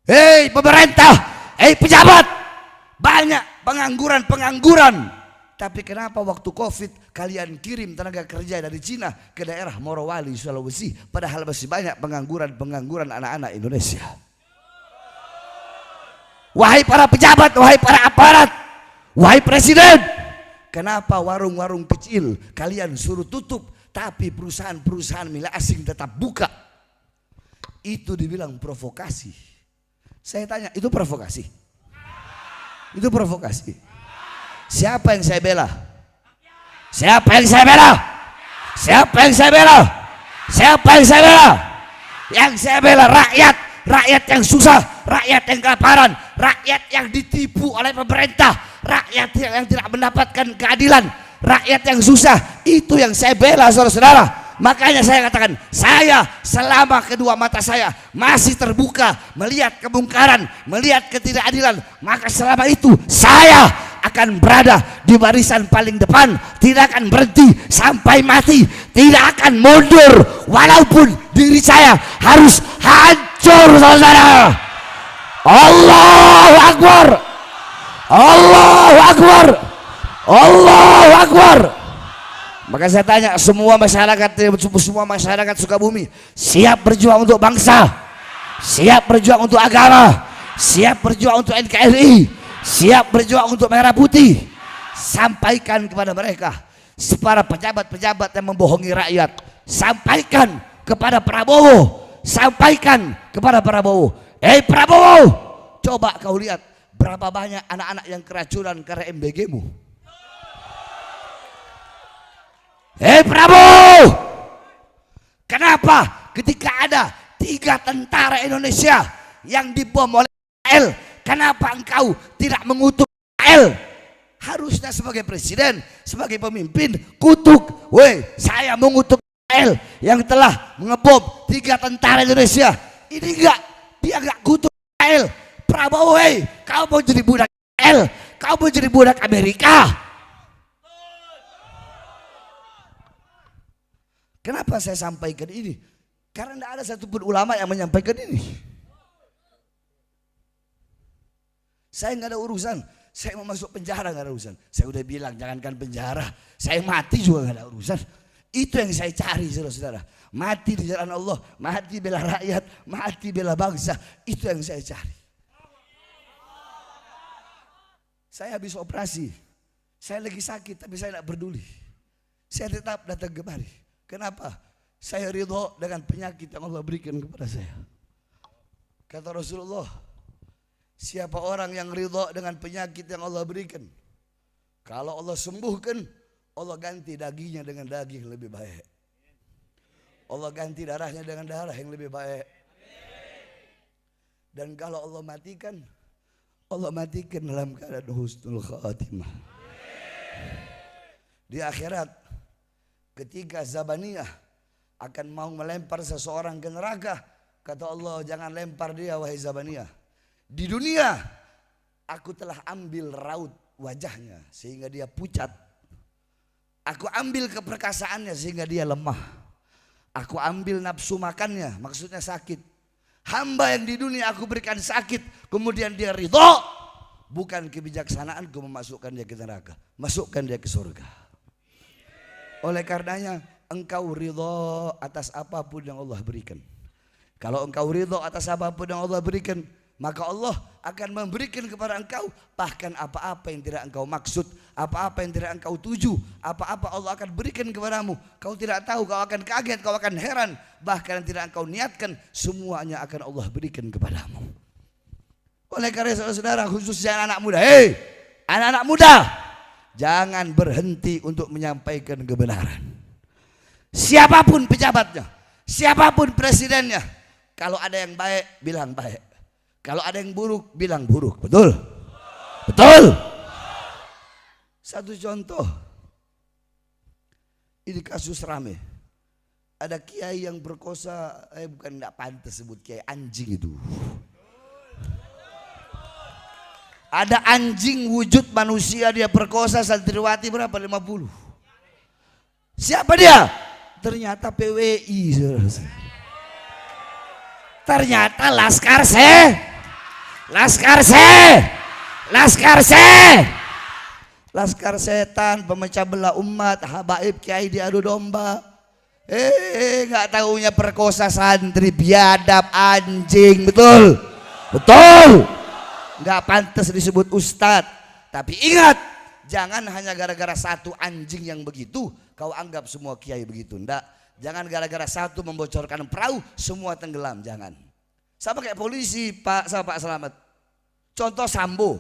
A: Hei pemerintah, hei pejabat, banyak pengangguran. Tapi kenapa waktu Covid kalian kirim tenaga kerja dari Cina ke daerah Morowali, Sulawesi, padahal masih banyak pengangguran anak-anak Indonesia. Wahai para pejabat, wahai para aparat, wahai presiden, kenapa warung-warung kecil kalian suruh tutup, tapi perusahaan-perusahaan milik asing tetap buka? Itu dibilang provokasi. Saya tanya, itu provokasi? Itu provokasi. Siapa yang saya bela? Siapa yang saya bela? Siapa yang saya bela? Siapa yang saya bela? Yang saya bela rakyat, rakyat yang susah, rakyat yang kelaparan, rakyat yang ditipu oleh pemerintah, rakyat yang tidak mendapatkan keadilan, rakyat yang susah. Itu yang saya bela, saudara-saudara. Makanya saya katakan, saya selama kedua mata saya masih terbuka melihat kemungkaran, melihat ketidakadilan, maka selama itu saya akan berada di barisan paling depan, tidak akan berhenti sampai mati, tidak akan mundur walaupun diri saya harus hancur, saudara. Allahu Akbar, Allahu Akbar, Allahu Akbar. Maka saya tanya semua masyarakat Sukabumi, siap berjuang untuk bangsa, siap berjuang untuk agama, siap berjuang untuk NKRI, siap berjuang untuk Merah Putih. Sampaikan kepada mereka, para pejabat-pejabat yang membohongi rakyat, sampaikan kepada Prabowo, sampaikan kepada Prabowo. Prabowo, coba kau lihat berapa banyak anak-anak yang keracunan karena MBG-mu. Prabowo, kenapa ketika ada 3 tentara Indonesia yang dibom oleh Israel, kenapa engkau tidak mengutuk Israel? Harusnya sebagai presiden, sebagai pemimpin, kutuk. Saya mengutuk Israel yang telah mengebom 3 tentara Indonesia. Ini enggak, dia enggak kutuk Israel. Prabowo, kau mau jadi budak Israel, kau mau jadi budak Amerika. Kenapa saya sampaikan ini? Karena tidak ada satupun ulama yang menyampaikan ini. Saya nggak ada urusan. Saya mau masuk penjara nggak ada urusan. Saya udah bilang jangankan penjara, saya mati juga nggak ada urusan. Itu yang saya cari, saudara-saudara. Mati di jalan Allah, mati bela rakyat, mati bela bangsa. Itu yang saya cari. Saya habis operasi, saya lagi sakit, tapi saya tidak peduli. Saya tetap datang kemari. Kenapa? Saya ridho dengan penyakit yang Allah berikan kepada saya. Kata Rasulullah, siapa orang yang ridho dengan penyakit yang Allah berikan, kalau Allah sembuhkan, Allah ganti dagingnya dengan daging lebih baik. Allah ganti darahnya dengan darah yang lebih baik. Dan kalau Allah matikan dalam keadaan husnul khatimah. Di akhirat, ketika Zabaniyah akan mau melempar seseorang ke neraka, kata Allah, jangan lempar dia wahai Zabaniyah. Di dunia aku telah ambil raut wajahnya sehingga dia pucat. Aku ambil keperkasaannya sehingga dia lemah. Aku ambil nafsu makannya, maksudnya sakit. Hamba yang di dunia aku berikan sakit, kemudian dia ridho. Bukan kebijaksanaanku memasukkan dia ke neraka, masukkan dia ke surga. Oleh karenanya engkau ridho atas apapun yang Allah berikan. Kalau engkau ridho atas apapun yang Allah berikan, maka Allah akan memberikan kepada engkau bahkan apa-apa yang tidak engkau maksud, apa-apa yang tidak engkau tuju, apa-apa Allah akan berikan kepadamu. Kau tidak tahu, kau akan kaget, kau akan heran. Bahkan yang tidak engkau niatkan, semuanya akan Allah berikan kepadamu. Oleh karena saudara-saudara, khususnya anak-anak muda, anak-anak muda, jangan berhenti untuk menyampaikan kebenaran. Siapapun pejabatnya, siapapun presidennya, kalau ada yang baik, bilang baik. Kalau ada yang buruk, bilang buruk. Betul? Betul? Satu contoh, ini kasus rame. Ada kiai yang berkosa, bukan enggak pantas sebut kiai, anjing itu. Ada anjing wujud manusia, dia perkosa santriwati berapa? 50. Siapa dia? ternyata PWI. Ternyata Laskar setan, pemecah belah umat, habaib kiai diadu domba. Nggak taunya perkosa santri, biadab, anjing, betul, nggak pantas disebut ustadz. Tapi ingat, jangan hanya gara-gara satu anjing yang begitu kau anggap semua kiai begitu. Ndak, jangan gara-gara satu membocorkan perahu semua tenggelam, jangan. Sama kayak polisi Pak Selamat. Contoh Sambo,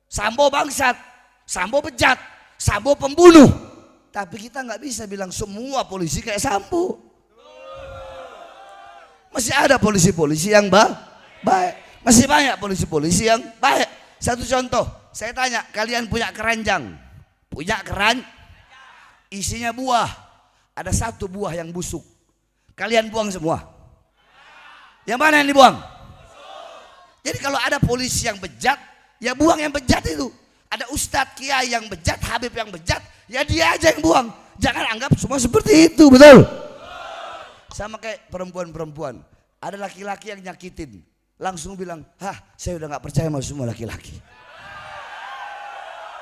A: Sambo bangsat, Sambo bejat, Sambo pembunuh. Tapi kita nggak bisa bilang semua polisi kayak Sambo. Masih ada polisi-polisi yang baik, masih banyak polisi-polisi yang baik. Satu contoh, saya tanya, kalian punya keranjang, isinya buah, ada satu buah yang busuk, kalian buang semua. Yang mana yang dibuang? Jadi kalau ada polisi yang bejat, ya buang yang bejat itu. Ada ustadz kiai yang bejat, habib yang bejat, ya dia aja yang buang. Jangan anggap semua seperti itu, betul? Sama kayak perempuan-perempuan, ada laki-laki yang nyakitin, langsung bilang, saya udah gak percaya sama semua laki-laki.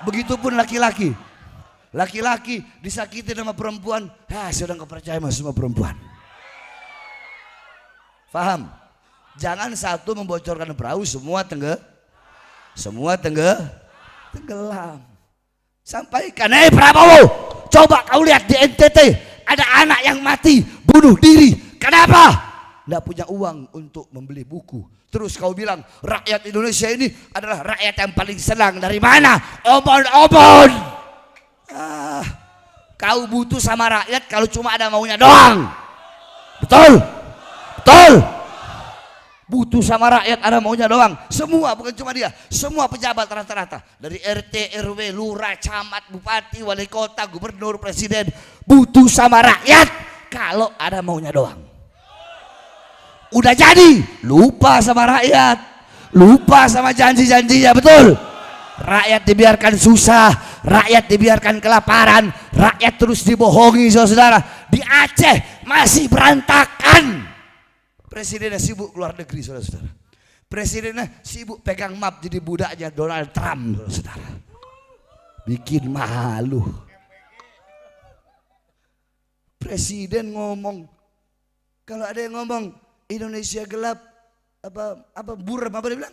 A: Begitupun laki-laki disakitin sama perempuan, saya udah gak percaya sama semua perempuan. Paham? Jangan satu membocorkan perahu semua tenggelam. Sampaikan, Prabowo, coba kau lihat di NTT ada anak yang mati bunuh diri. Kenapa? Nggak punya uang untuk membeli buku. Terus kau bilang rakyat Indonesia ini adalah rakyat yang paling senang. Dari mana? Obon-obon. Kau butuh sama rakyat kalau cuma ada maunya doang. Betul? Butuh sama rakyat ada maunya doang. Semua, bukan cuma dia, semua pejabat rata-rata, dari RT, RW, lurah, camat, bupati, wali kota, gubernur, presiden, butuh sama rakyat kalau ada maunya doang. Udah jadi lupa sama rakyat, lupa sama janji-janjinya, betul? Rakyat dibiarkan susah, rakyat dibiarkan kelaparan, rakyat terus dibohongi, saudara. Di Aceh masih berantakan. Presidennya sibuk keluar negeri, saudara-saudara. Presidennya sibuk pegang map jadi budaknya Donald Trump, saudara. Bikin malu. Presiden ngomong, kalau ada yang ngomong Indonesia gelap, apa buram, apa dia bilang?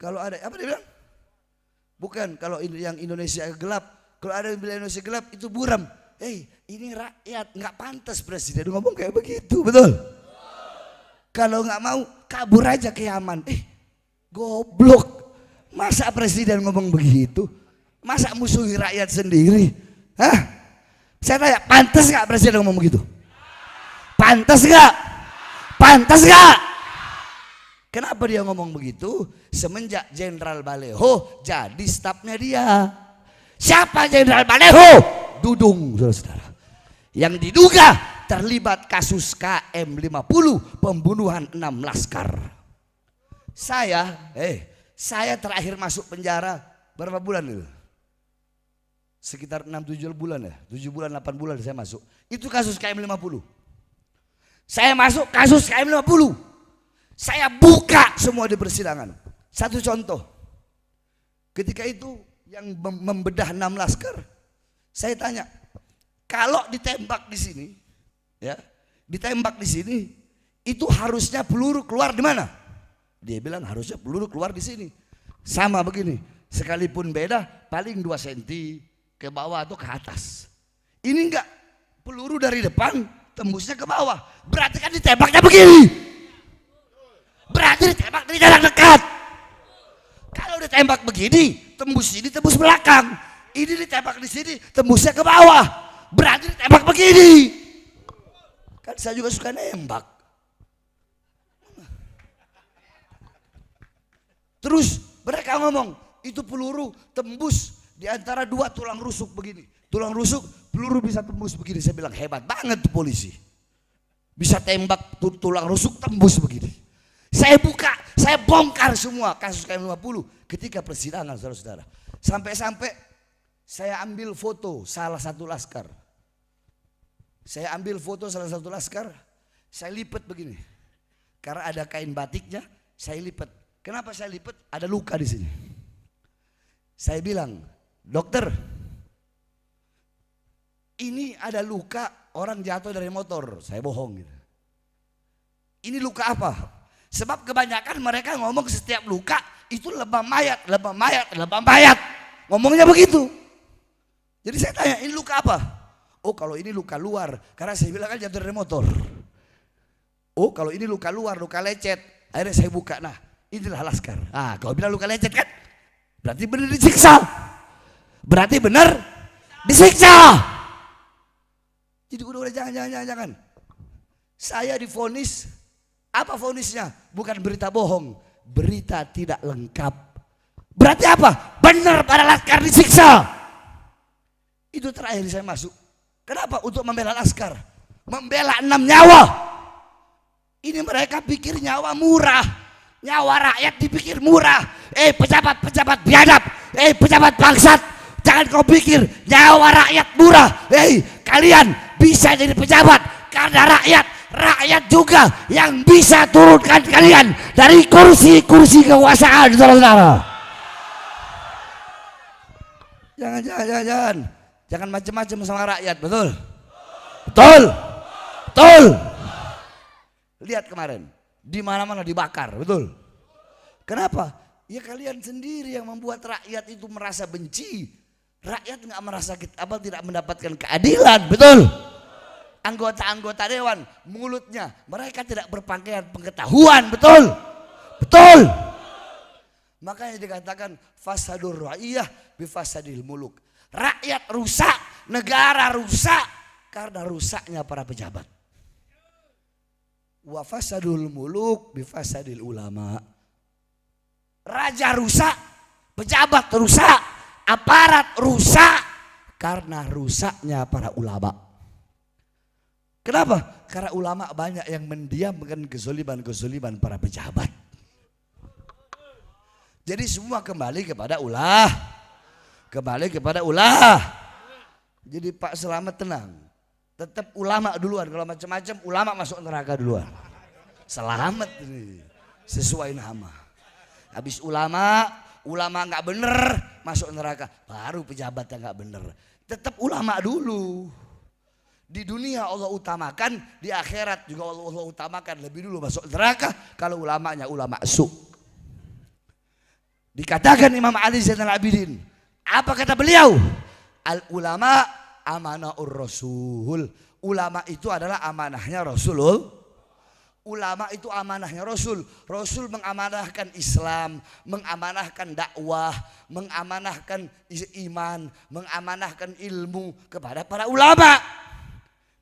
A: Kalau ada, apa dia bilang? Bukan, kalau yang Indonesia gelap, kalau ada yang bilang Indonesia gelap itu buram. Ini rakyat, nggak pantas presiden ngomong kayak begitu, betul? Kalau nggak mau kabur aja ke Yaman. Goblok. Masa presiden ngomong begitu? Masa musuhi rakyat sendiri? Saya tanya, pantas nggak presiden ngomong begitu? Pantas nggak? Pantas nggak? Kenapa dia ngomong begitu? Semenjak Jenderal Baleho jadi stafnya dia. Siapa Jenderal Baleho? Dudung, saudara-saudara. Yang diduga terlibat kasus KM50 pembunuhan 6 laskar. Saya terakhir masuk penjara berapa bulan itu? Sekitar 6-7 bulan ya, 7 bulan 8 bulan saya masuk. Itu kasus KM50. Saya masuk kasus KM50. Saya buka semua di persidangan. Satu contoh. Ketika itu yang membedah 6 laskar, saya tanya, kalau ditembak di sini, ya, ditembak di sini, itu harusnya peluru keluar di mana? Dia bilang harusnya peluru keluar di sini. Sama begini, sekalipun beda, paling 2 cm ke bawah atau ke atas. Ini enggak, peluru dari depan tembusnya ke bawah. Berarti kan ditembaknya begini. Berarti ditembak dari jarak dekat. Kalau ditembak begini, tembus sini, tembus belakang. Ini ditembak di sini, tembusnya ke bawah. Berarti ditembak begini. Kan saya juga suka nembak. Terus mereka ngomong, itu peluru tembus di antara 2 tulang rusuk begini. Tulang rusuk, peluru bisa tembus begini. Saya bilang hebat banget tuh polisi. Bisa tembak tulang rusuk tembus begini. Saya buka, saya bongkar semua kasus KM50 ketika persidangan, saudara-saudara. Sampai-sampai saya ambil foto salah satu laskar. Saya ambil foto salah satu laskar, saya lipat begini. Karena ada kain batiknya, saya lipat. Kenapa saya lipat? Ada luka di sini. Saya bilang, dokter, ini ada luka orang jatuh dari motor. Saya bohong gitu. Ini luka apa? Sebab kebanyakan mereka ngomong setiap luka itu lebam mayat, lebam mayat, lebam mayat. Ngomongnya begitu. Jadi saya tanya, ini luka apa? Oh kalau ini luka luar, karena saya bilang kan jatuh dari motor. Oh kalau ini luka luar, luka lecet. Akhirnya saya buka, nah inilah laskar. Ah kalau bilang luka lecet kan, berarti benar disiksa. Berarti benar disiksa. Jadi udah jangan. Saya divonis, apa vonisnya? Bukan berita bohong, berita tidak lengkap. Berarti apa? Benar para laskar disiksa. Itu terakhir saya masuk. Kenapa? Untuk membela laskar, membela 6 nyawa. Ini mereka pikir nyawa murah, nyawa rakyat dipikir murah. Pejabat biadab, pejabat bangsat, jangan kau pikir nyawa rakyat murah. Kalian bisa jadi pejabat karena rakyat juga yang bisa turunkan kalian dari kursi kekuasaan, saudara-saudara. Jangan macam-macam sama rakyat, betul? Lihat kemarin, di mana-mana dibakar, betul? Kenapa? Ya kalian sendiri yang membuat rakyat itu merasa benci. Rakyat nggak merasa tidak mendapatkan keadilan, betul? Anggota-anggota dewan, mulutnya mereka tidak berpakaian pengetahuan, betul? Makanya dikatakan fasadur ra'iyah bifasadil muluk. Rakyat rusak, negara rusak karena rusaknya para pejabat. Wa fasadul muluk bifasadil ulama. Raja rusak, pejabat rusak, aparat rusak karena rusaknya para ulama. Kenapa? Karena ulama banyak yang mendiamkan kezoliman para pejabat. Jadi semua kembali kepada ulah. Jadi Pak Selamat tenang. Tetap ulama duluan. Kalau macam-macam ulama masuk neraka duluan. Selamat ini sesuai nama. Habis ulama nggak bener masuk neraka. Baru pejabat yang nggak bener. Tetap ulama dulu. Di dunia Allah utamakan, di akhirat juga Allah utamakan. Lebih dulu masuk neraka kalau ulamanya ulama su. Dikatakan Imam Ali Zainal Abidin, apa kata beliau? Al ulama amanahur rasul. Ulama itu adalah amanahnya Rasulullah. Ulama itu amanahnya Rasul. Rasul mengamanahkan Islam, mengamanahkan dakwah, mengamanahkan iman, mengamanahkan ilmu kepada para ulama.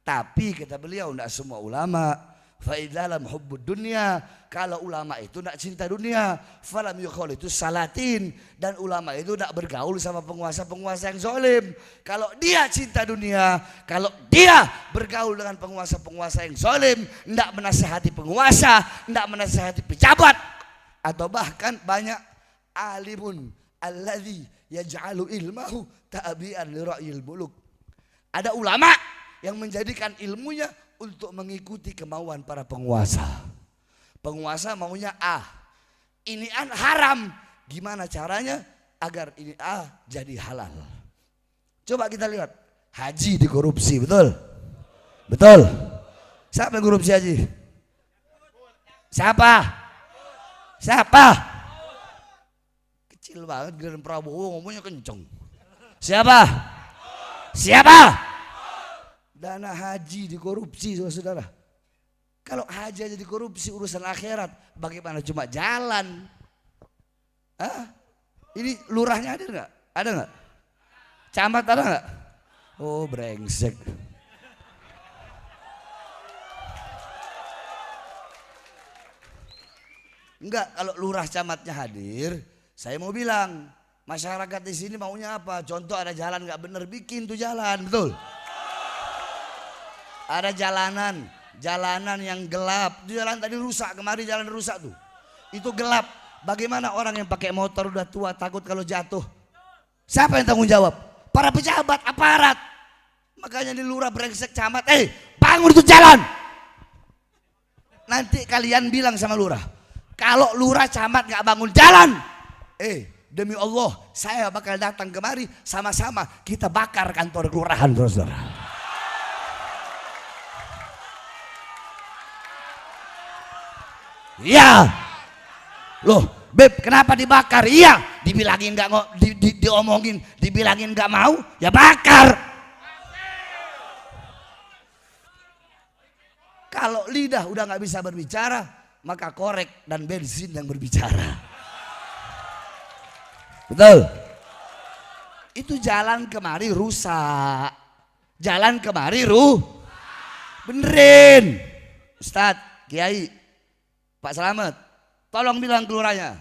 A: Tapi kata beliau, tidak semua ulama. Faidalam hubbud dunia, kalau ulama itu tidak cinta dunia, falam yukhol itu salatin, dan ulama itu tidak bergaul sama penguasa-penguasa yang zalim. Kalau dia cinta dunia, kalau dia bergaul dengan penguasa-penguasa yang zalim, tidak menasihati penguasa, tidak menasihati pejabat, atau bahkan banyak alimun alladzi yaj'alu ilmahu ta'bi'an li ra'yil muluk. Ada ulama yang menjadikan ilmunya untuk mengikuti kemauan para penguasa. Penguasa maunya A, ini haram. Gimana caranya agar ini A jadi halal? Coba kita lihat, haji dikorupsi, betul? Betul. Siapa yang korupsi haji? Siapa? Kecil banget Giliran Prabowo ngomongnya kenceng. Siapa? Dana haji dikorupsi, saudara. Kalau haji aja dikorupsi urusan akhirat, bagaimana cuma jalan? Ini lurahnya ada nggak? Ada nggak? Camat ada nggak? Oh brengsek. Enggak, kalau lurah camatnya hadir, saya mau bilang masyarakat di sini maunya apa? Contoh ada jalan nggak bener, bikin tuh jalan, betul? Ada jalanan yang gelap. Itu jalan tadi rusak, kemari jalan rusak tuh. Itu gelap. Bagaimana orang yang pakai motor udah tua takut kalau jatuh? Siapa yang tanggung jawab? Para pejabat, aparat. Makanya di lurah brengsek camat, bangun itu jalan. Nanti kalian bilang sama lurah, kalau lurah camat nggak bangun jalan, demi Allah saya bakal datang kemari, sama-sama kita bakar kantor kelurahan, saudara. Iya. Loh, Beb, kenapa dibakar? Iya, dibilangin nggak diomongin, dibilangin nggak mau, ya bakar. Kalau lidah udah nggak bisa berbicara, maka korek dan bensin yang berbicara. Betul? Itu jalan kemari rusak. Jalan kemari benerin. Ustadz, Kiai, Pak Slamet, tolong bilang ke lurahnya.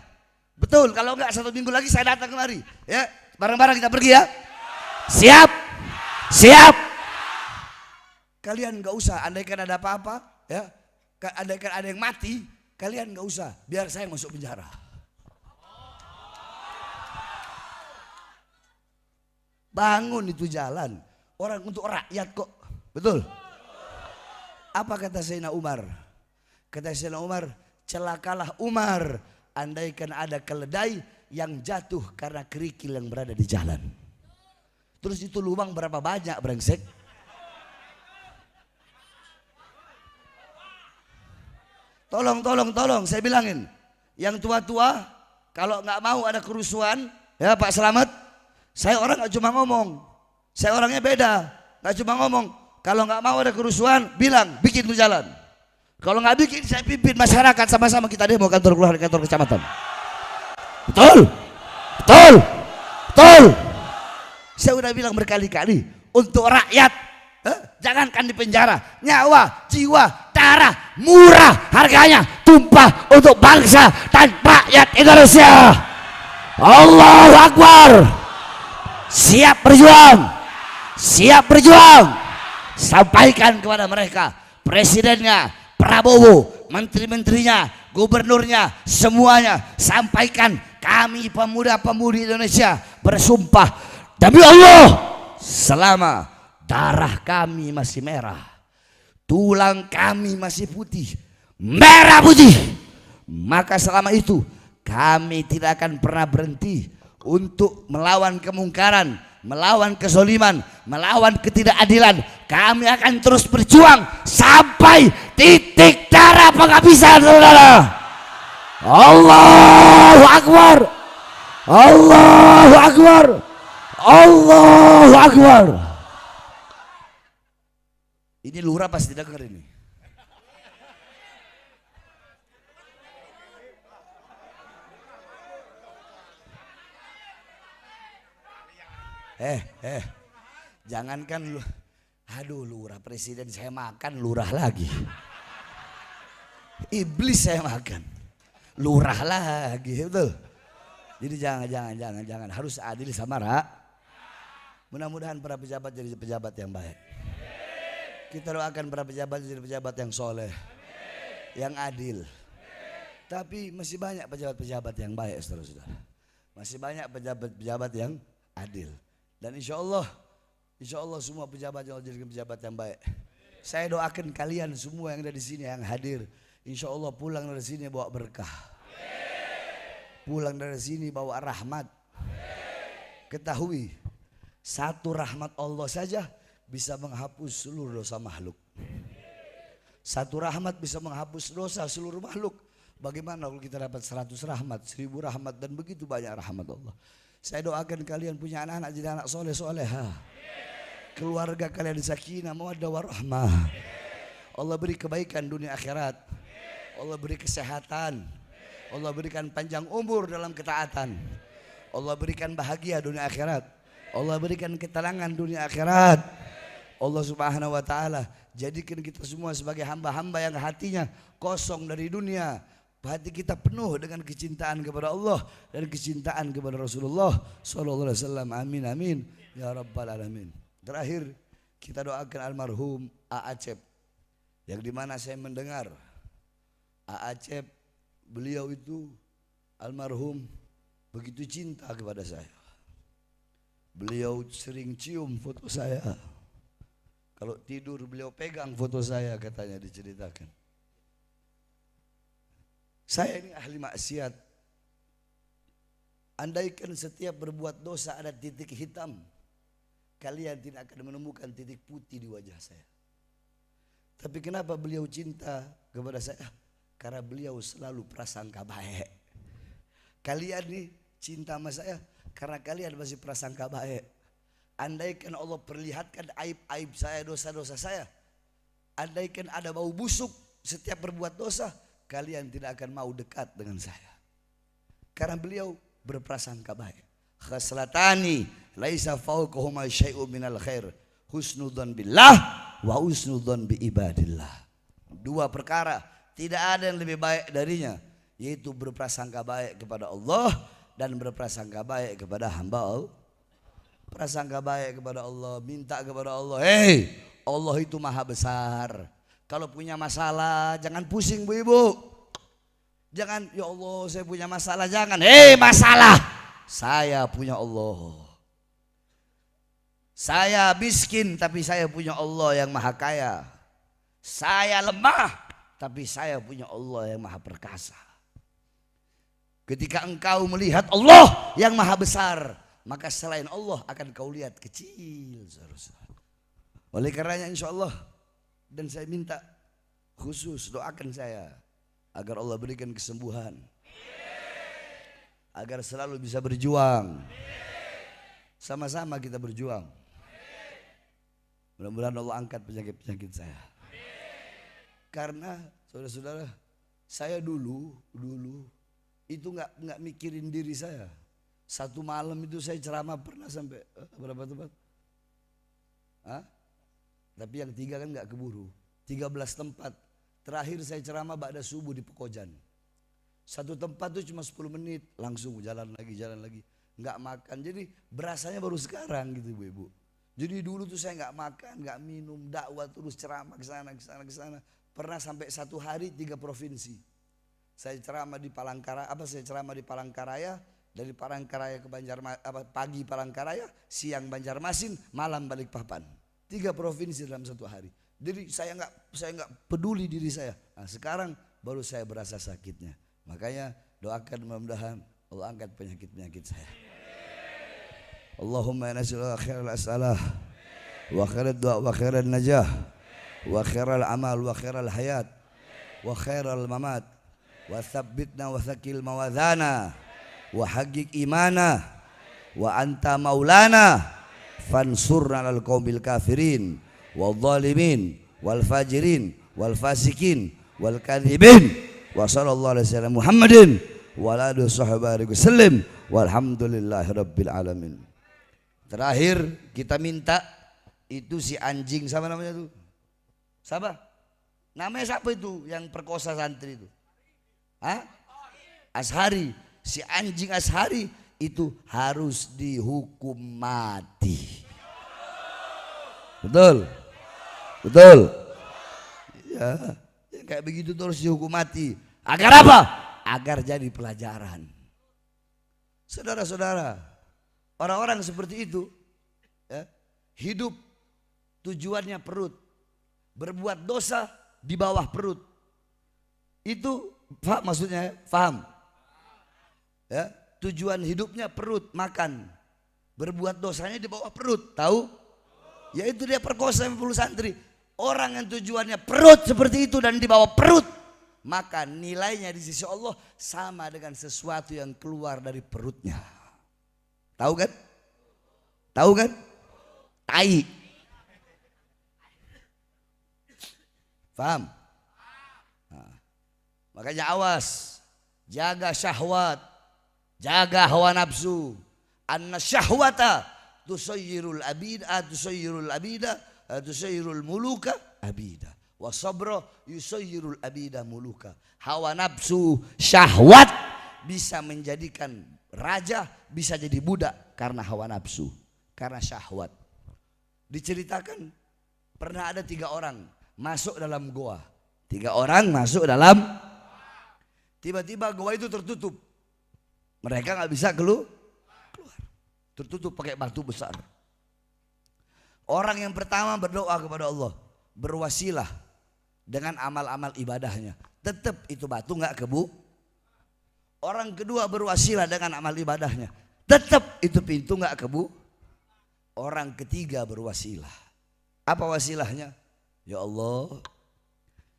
A: Betul, kalau enggak 1 minggu lagi saya datang kemari. Ya, bareng-bareng kita pergi ya. Siap? Siap? Kalian nggak usah, andaikan ada apa-apa, ya, andaikan ada yang mati, kalian nggak usah, biar saya masuk penjara. Bangun itu jalan, orang untuk rakyat kok, betul? Apa kata Sayyidina Umar? Kata Sayyidina Umar, celakalah Umar, andaikan ada keledai yang jatuh karena kerikil yang berada di jalan. Terus itu lubang berapa banyak brengsek? Tolong, saya bilangin, yang tua-tua kalau nggak mau ada kerusuhan, ya Pak Slamet, saya orang nggak cuma ngomong, saya orangnya beda, nggak cuma ngomong. Kalau nggak mau ada kerusuhan, bilang bikin tuh jalan. Kalau nggak bikin, saya pimpin masyarakat sama-sama kita demo kantor kelurahan, kantor kecamatan. Betul, betul, betul. Saya udah bilang berkali-kali untuk rakyat. Jangankan di penjara, nyawa, jiwa, darah murah harganya tumpah untuk bangsa dan rakyat Indonesia. Allahu Akbar. Siap berjuang, siap berjuang. Sampaikan kepada mereka, presidennya, Prabowo, menteri-menterinya, gubernurnya, semuanya sampaikan, kami pemuda-pemudi Indonesia bersumpah demi Allah, selama darah kami masih merah, tulang kami masih putih, merah putih, maka selama itu kami tidak akan pernah berhenti untuk melawan kemungkaran, melawan kezaliman, melawan ketidakadilan. Kami akan terus berjuang sampai titik darah penghabisan, saudara. Allahu Akbar, Allahu Akbar, Allahu Akbar. Ini lurah pasti dengar ini. Jangankan lu, aduh lurah presiden saya makan, lurah lagi. Iblis saya makan, lurah lagi, betul. Jadi jangan, harus adil sama Mudah-mudahan para pejabat jadi pejabat yang baik. Kita doakan para pejabat jadi pejabat yang soleh, yang adil. Tapi masih banyak pejabat-pejabat yang baik, saudara-saudara. Masih banyak pejabat-pejabat yang adil. Dan insya Allah semua pejabat yang jadi pejabat yang baik. Saya doakan kalian semua yang ada di sini, yang hadir, insya Allah pulang dari sini bawa berkah. Pulang dari sini bawa rahmat. Ketahui, satu rahmat Allah saja bisa menghapus seluruh dosa makhluk. Satu rahmat bisa menghapus dosa seluruh makhluk. Bagaimana kalau kita dapat 100 rahmat, 1000 rahmat, dan begitu banyak rahmat Allah. Saya doakan kalian punya anak-anak jadi anak soleh-soleha. Keluarga kalian sakinah, mawaddah warahmah. Allah beri kebaikan dunia akhirat. Allah beri kesehatan. Allah berikan panjang umur dalam ketaatan. Allah berikan bahagia dunia akhirat. Allah berikan ketenangan dunia akhirat. Allah Subhanahu wa ta'ala jadikan kita semua sebagai hamba-hamba yang hatinya kosong dari dunia. Hati kita penuh dengan kecintaan kepada Allah dan kecintaan kepada Rasulullah sallallahu alaihi wasallam. Amin amin ya rabbal alamin. Terakhir kita doakan almarhum A. Acep, yang dimana saya mendengar A. Acep, beliau itu almarhum begitu cinta kepada saya. Beliau sering cium foto saya. Kalau tidur beliau pegang foto saya, katanya diceritakan. Saya ini ahli maksiat. Andaikan setiap berbuat dosa ada titik hitam, kalian tidak akan menemukan titik putih di wajah saya. Tapi kenapa beliau cinta kepada saya? Karena beliau selalu prasangka baik. Kalian nih cinta sama saya karena kalian masih prasangka baik. Andaikan Allah perlihatkan aib-aib saya, dosa-dosa saya, andaikan ada bau busuk setiap berbuat dosa, kalian tidak akan mau dekat dengan saya. Karena beliau berprasangka baik. Khaslatani laisa fawqahuma syai'un minal khair, husnudzon billah wa husnudzon bi ibadillah. Dua perkara tidak ada yang lebih baik darinya, yaitu berprasangka baik kepada Allah dan berprasangka baik kepada hamba Allah. Prasangka baik kepada Allah, minta kepada Allah. Hei, Allah itu maha besar. Kalau punya masalah jangan pusing bu ibu. Jangan, ya Allah saya punya masalah, jangan. Hei masalah, saya punya Allah. Saya miskin tapi saya punya Allah yang maha kaya. Saya lemah tapi saya punya Allah yang maha perkasa. Ketika engkau melihat Allah yang maha besar, maka selain Allah akan kau lihat kecil. Oleh karenanya insya Allah, dan saya minta khusus doakan saya agar Allah berikan kesembuhan, agar selalu bisa berjuang. Sama-sama kita berjuang. Mudah-mudahan Allah angkat penyakit-penyakit saya. Karena saudara-saudara, saya dulu itu nggak mikirin diri saya. Satu malam itu saya ceramah pernah sampai berapa tempat? Tapi yang 3 kan nggak keburu. 13 tempat. Terakhir saya ceramah ba'da subuh di Pekojan. Satu tempat itu cuma 10 menit, langsung jalan lagi. Nggak makan. Jadi berasanya baru sekarang gitu ibu-ibu. Jadi dulu tuh saya nggak makan, nggak minum, dakwah terus ceramah ke sana. Pernah sampai 1 hari 3 provinsi. Saya ceramah di Palangkaraya. Dari Palangkaraya ke pagi Palangkaraya, siang Banjarmasin, malam Balikpapan. 3 provinsi dalam 1 hari. Jadi saya nggak peduli diri saya. Nah, sekarang baru saya berasa sakitnya. Makanya doakan mudah-mudahan Allah angkat penyakit-penyakit saya. Allahumma nas'aluka khairal as'alah wa khairat du'a wa khairan najah wa khairal amal wa khairal hayat wa khairal mamat wa tsabbitna wa tsaqil mawadhana wa haqiq imana wa anta maulana fansurna alal qaumil kafirin wal zalimin wal fajirin wal fasikin wal kadhibin wa sallallahu alaihi wasallam Muhammadin wa ala alihi washabihi wasallam walhamdulillahi rabbil alamin. Terakhir kita minta itu si anjing, siapa namanya tuh? Siapa? Namanya siapa itu yang perkosa santri itu? Ashari. Si anjing Ashari itu harus dihukum mati. Betul? Ya, kayak begitu terus dihukum mati. Agar apa? Agar jadi pelajaran. Saudara-saudara, orang-orang seperti itu ya, hidup tujuannya perut, berbuat dosa di bawah perut. Itu maksudnya paham? Ya, tujuan hidupnya perut, makan, berbuat dosanya di bawah perut, tahu? Yaitu dia perkosa 50 santri. Orang yang tujuannya perut seperti itu dan di bawah perut, maka nilainya di sisi Allah sama dengan sesuatu yang keluar dari perutnya. Tahu kan? Tai. Paham? Nah, makanya awas, jaga syahwat, jaga hawa nafsu. Anna syahwata tusayyirul muluka abida. Wa sabra yusayyirul abida muluka. Hawa nafsu, syahwat bisa menjadikan raja, bisa jadi budak karena hawa nafsu, karena syahwat. Diceritakan pernah ada 3 orang masuk dalam goa. 3 orang masuk dalam, tiba-tiba goa itu tertutup. Mereka nggak bisa keluar. Tertutup pakai batu besar. Orang yang pertama berdoa kepada Allah, berwasilah dengan amal-amal ibadahnya. Tetap itu batu nggak kebu. Orang kedua berwasilah dengan amal ibadahnya. Tetap itu pintu nggak kebu. Orang ketiga berwasilah. Apa wasilahnya? Ya Allah,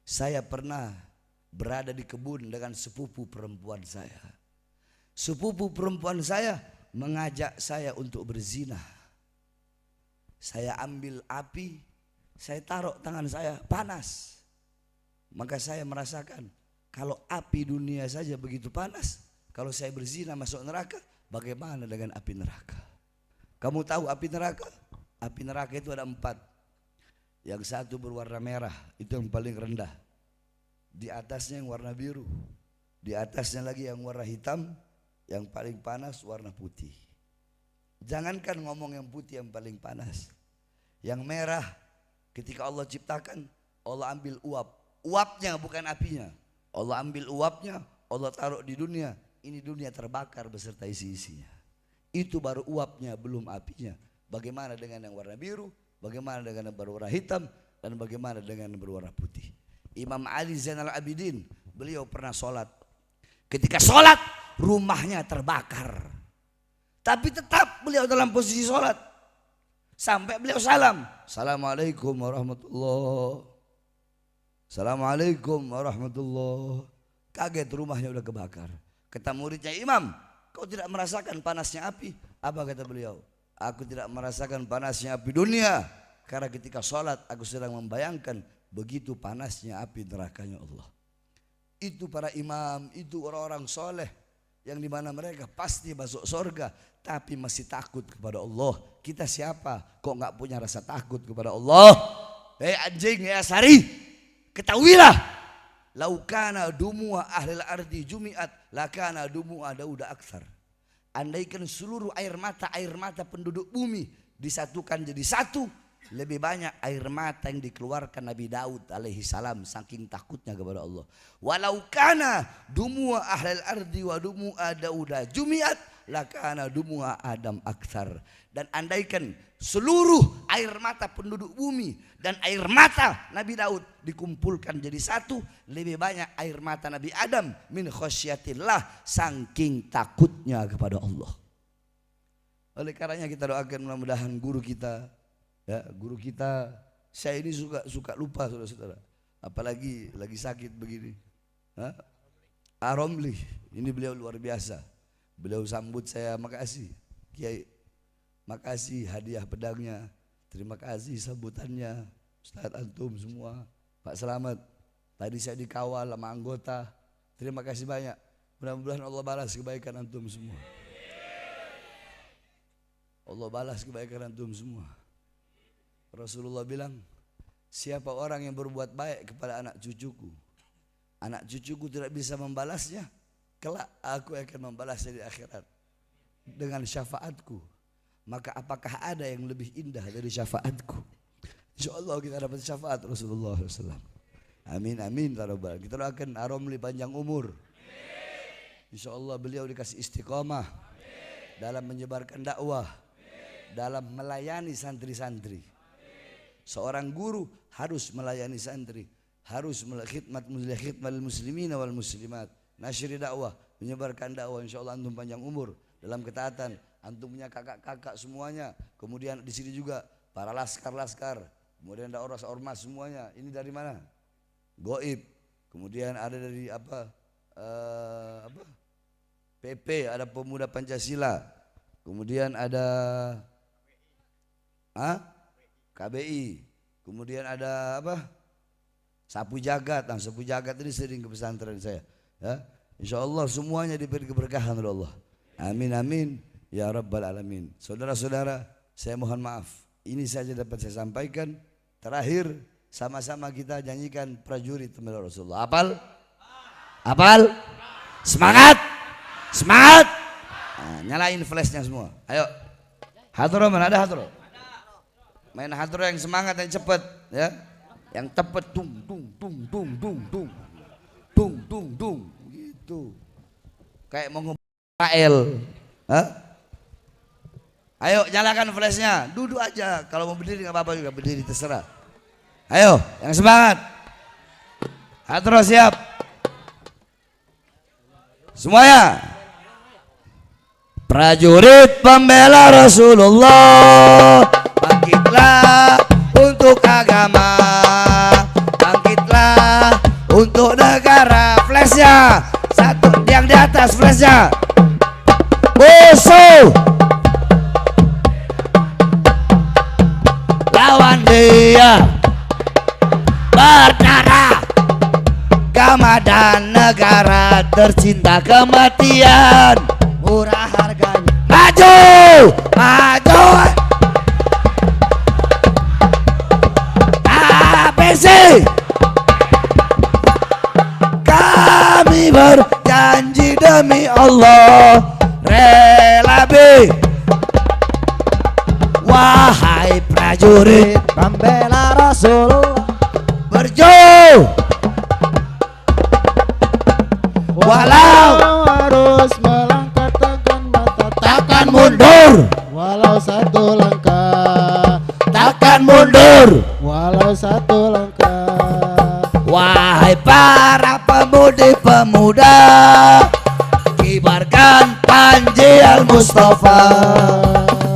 A: saya pernah berada di kebun dengan sepupu perempuan saya. Sepupu perempuan saya mengajak saya untuk berzina. Saya ambil api, saya taruh tangan saya panas. Maka saya merasakan kalau api dunia saja begitu panas, kalau saya berzina masuk neraka, bagaimana dengan api neraka? Kamu tahu api neraka? Api neraka itu ada 4. Yang satu berwarna merah, itu yang paling rendah. Di atasnya yang warna biru. Di atasnya lagi yang warna hitam, yang paling panas warna putih. Jangankan ngomong yang putih yang paling panas. Yang merah ketika Allah ciptakan, Allah ambil uap. Uapnya bukan apinya. Allah ambil uapnya, Allah taruh di dunia. Ini dunia terbakar beserta isi-isinya. Itu baru uapnya, belum apinya. Bagaimana dengan yang warna biru? Bagaimana dengan yang berwarna hitam? Dan bagaimana dengan yang berwarna putih? Imam Ali Zainal Abidin, beliau pernah sholat. Ketika sholat, rumahnya terbakar. Tapi tetap beliau dalam posisi sholat. Sampai beliau salam. Assalamualaikum warahmatullahi. Assalamualaikum warahmatullahi. Kaget rumahnya udah kebakar. Kata muridnya, Imam, kau tidak merasakan panasnya api? Apa kata beliau? Aku tidak merasakan panasnya api dunia. Karena ketika sholat aku sedang membayangkan begitu panasnya api nerakanya Allah. Itu para imam, itu orang-orang soleh. Yang dimana mereka pasti masuk surga, tapi masih takut kepada Allah. Kita siapa? Kok nggak punya rasa takut kepada Allah? Hei anjing, ya Sari, ketahuilah, laukana dumua ahlil ardi jumiat, lakana dumua dauda aksar. Andaikan seluruh air mata penduduk bumi disatukan jadi satu, lebih banyak air mata yang dikeluarkan Nabi Daud alaihi salam saking takutnya kepada Allah. Walau kana dumua ahlil ardi wa dumua dauda jumiat, lakana dumua Adam aktsar. Dan andaikan seluruh air mata penduduk bumi dan air mata Nabi Daud dikumpulkan jadi satu, lebih banyak air mata Nabi Adam min khosyatillah saking takutnya kepada Allah. Oleh karenanya kita doakan mudah-mudahan guru kita, ya, guru kita, saya ini suka lupa saudara-saudara, apalagi lagi sakit begini. Aromli, ini beliau luar biasa. Beliau sambut saya, makasih Kiai, makasih hadiah pedangnya, terima kasih sambutannya, Ustaz antum semua, Pak Selamat. Tadi saya dikawal sama anggota, terima kasih banyak. Mudah-mudahan Allah balas kebaikan antum semua. Allah balas kebaikan antum semua. Rasulullah bilang, siapa orang yang berbuat baik kepada anak cucuku, anak cucuku tidak bisa membalasnya, kelak aku akan membalasnya di akhirat dengan syafaatku. Maka apakah ada yang lebih indah dari syafaatku? InsyaAllah kita dapat syafaat Rasulullah SAW. Amin amin. Kita doakan Aromli panjang umur. InsyaAllah beliau dikasih istiqamah dalam menyebarkan dakwah, dalam melayani santri-santri. Seorang guru harus melayani santri, harus khidmat muslimin wal muslimat, nasyri dakwah, menyebarkan dakwah. Insyaallah antum panjang umur dalam ketaatan, antum punya kakak-kakak semuanya. Kemudian di sini juga para laskar-laskar, kemudian ada ormas semuanya. Ini dari mana? Goib. Kemudian ada dari PP, ada Pemuda Pancasila. Kemudian ada KBI, kemudian ada Sapu Jagat. Nah, Sapu Jagat ini sering ke pesantren saya. Ya, InsyaAllah semuanya diberi keberkahan oleh Allah. Amin amin ya rabbal alamin. Saudara-saudara, saya mohon maaf. Ini saja dapat saya sampaikan. Terakhir, sama-sama kita nyanyikan prajurit membela Rasulullah. Apal? Apal? Semangat, semangat. Nah, nyalain flashnya semua. Ayo, hadroh mana ada hadroh? Main hadroh yang semangat, yang cepet, ya, yang cepet, tung tung tung tung tung tung tung tung tung, gitu, kayak mau Israel, Ayo nyalakan flashnya, duduk aja. Kalau mau berdiri nggak apa-apa juga, berdiri terserah. Ayo, yang semangat. Terus siap. Semuanya. Prajurit pembela Rasulullah, bangkitlah untuk agama, bangkitlah untuk negara. Flashnya, satu yang di atas flashnya. Musuh lawan dia berdarah, agama dan negara tercinta kematian murah harganya. Maju, maju. ABC. Kami berjanji demi Allah rela be. Wahai prajurit
D: Pembela Rasulullah,
A: berjuang walau
C: harus melangkah tekan mata,
A: takkan mundur,
C: walau satu langkah,
A: takkan mundur.
C: walau satu langkah.
A: Wahai para pemudi-pemuda, kibarkan Panji Al-Mustafa,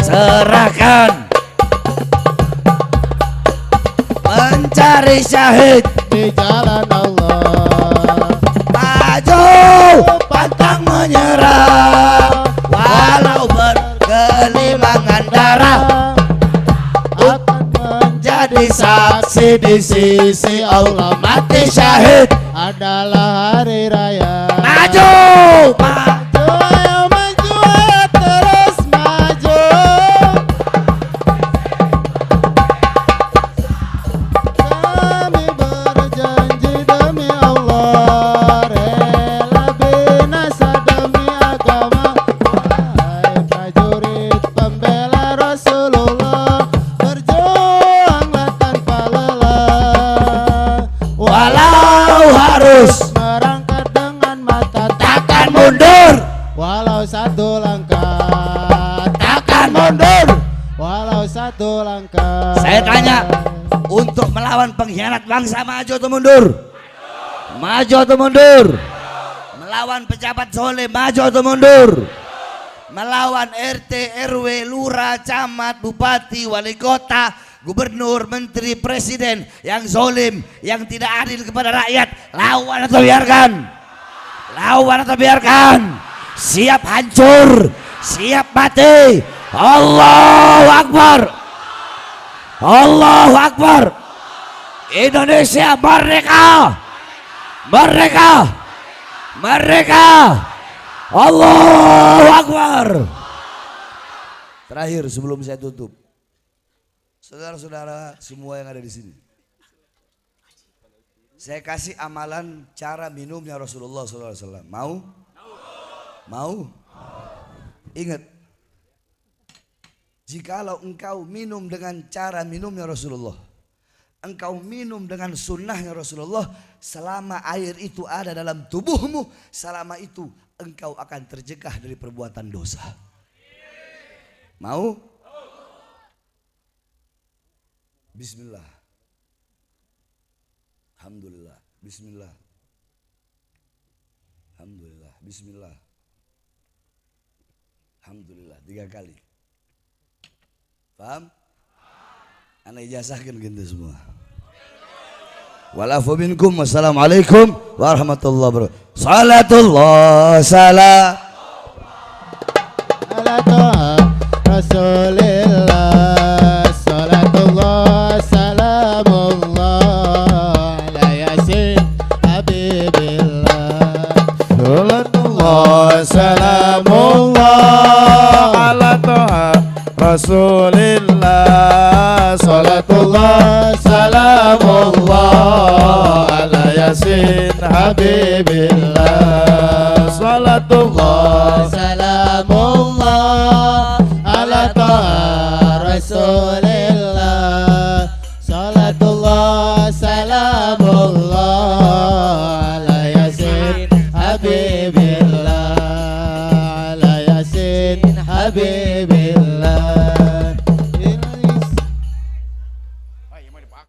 A: serahkan mencari syahid
C: Di jalan Allah,
A: maju pantang menyerah, walau bergelimangan darah
C: akan
A: jadi saksi di sisi Allah. Mati syahid
C: adalah hari raya.
A: maju, maju.
C: Ayo maju, terus maju. Kami berjanji demi Allah rela binasa demi agama. Wahai prajurit pembela Rasulullah, berjuanglah tanpa lelah.
A: Walau harus
C: merangkak dengan mata,
A: takkan mundur,
C: walau satu langkah,
A: takkan mundur.
C: walau satu langkah.
A: Saya tanya, untuk melawan pengkhianat bangsa maju atau mundur? Maju atau mundur? Melawan pejabat soleh maju atau mundur? Melawan RT, RW, lurah, camat, bupati, wali kota, gubernur, menteri, presiden yang zolim, yang tidak adil kepada rakyat, lawan atau biarkan? Lawan atau biarkan? Siap hancur, siap mati. Allahu Akbar, Allahu Akbar. Indonesia merdeka, merdeka, merdeka. Allahu Akbar. Terakhir sebelum saya tutup, saudara-saudara semua yang ada di sini, saya kasih amalan cara minumnya Rasulullah SAW. Mau? Mau? Ingat, jikalau engkau minum dengan cara minumnya Rasulullah, engkau minum dengan sunnahnya Rasulullah, selama air itu ada dalam tubuhmu, selama itu engkau akan tercegah dari perbuatan dosa. Mau? Bismillah. Alhamdulillah. Bismillah. Alhamdulillah. Bismillah. Alhamdulillah. 3 kali. Paham? Ana ijazahkan gitu semua. Walafu minkum. Wassalamualaikum warahmatullahi wabarakatuh. Salatullah salam
C: ala toha Rasulillah, salatullah salamullah ala yasin habibillah.
B: Salatullah salamullah ala toha Rasulillah, salatullah salamullah ala yasin habibillah. Salatullah
C: salamullah ala toha Rasulillah, salatullah salamullah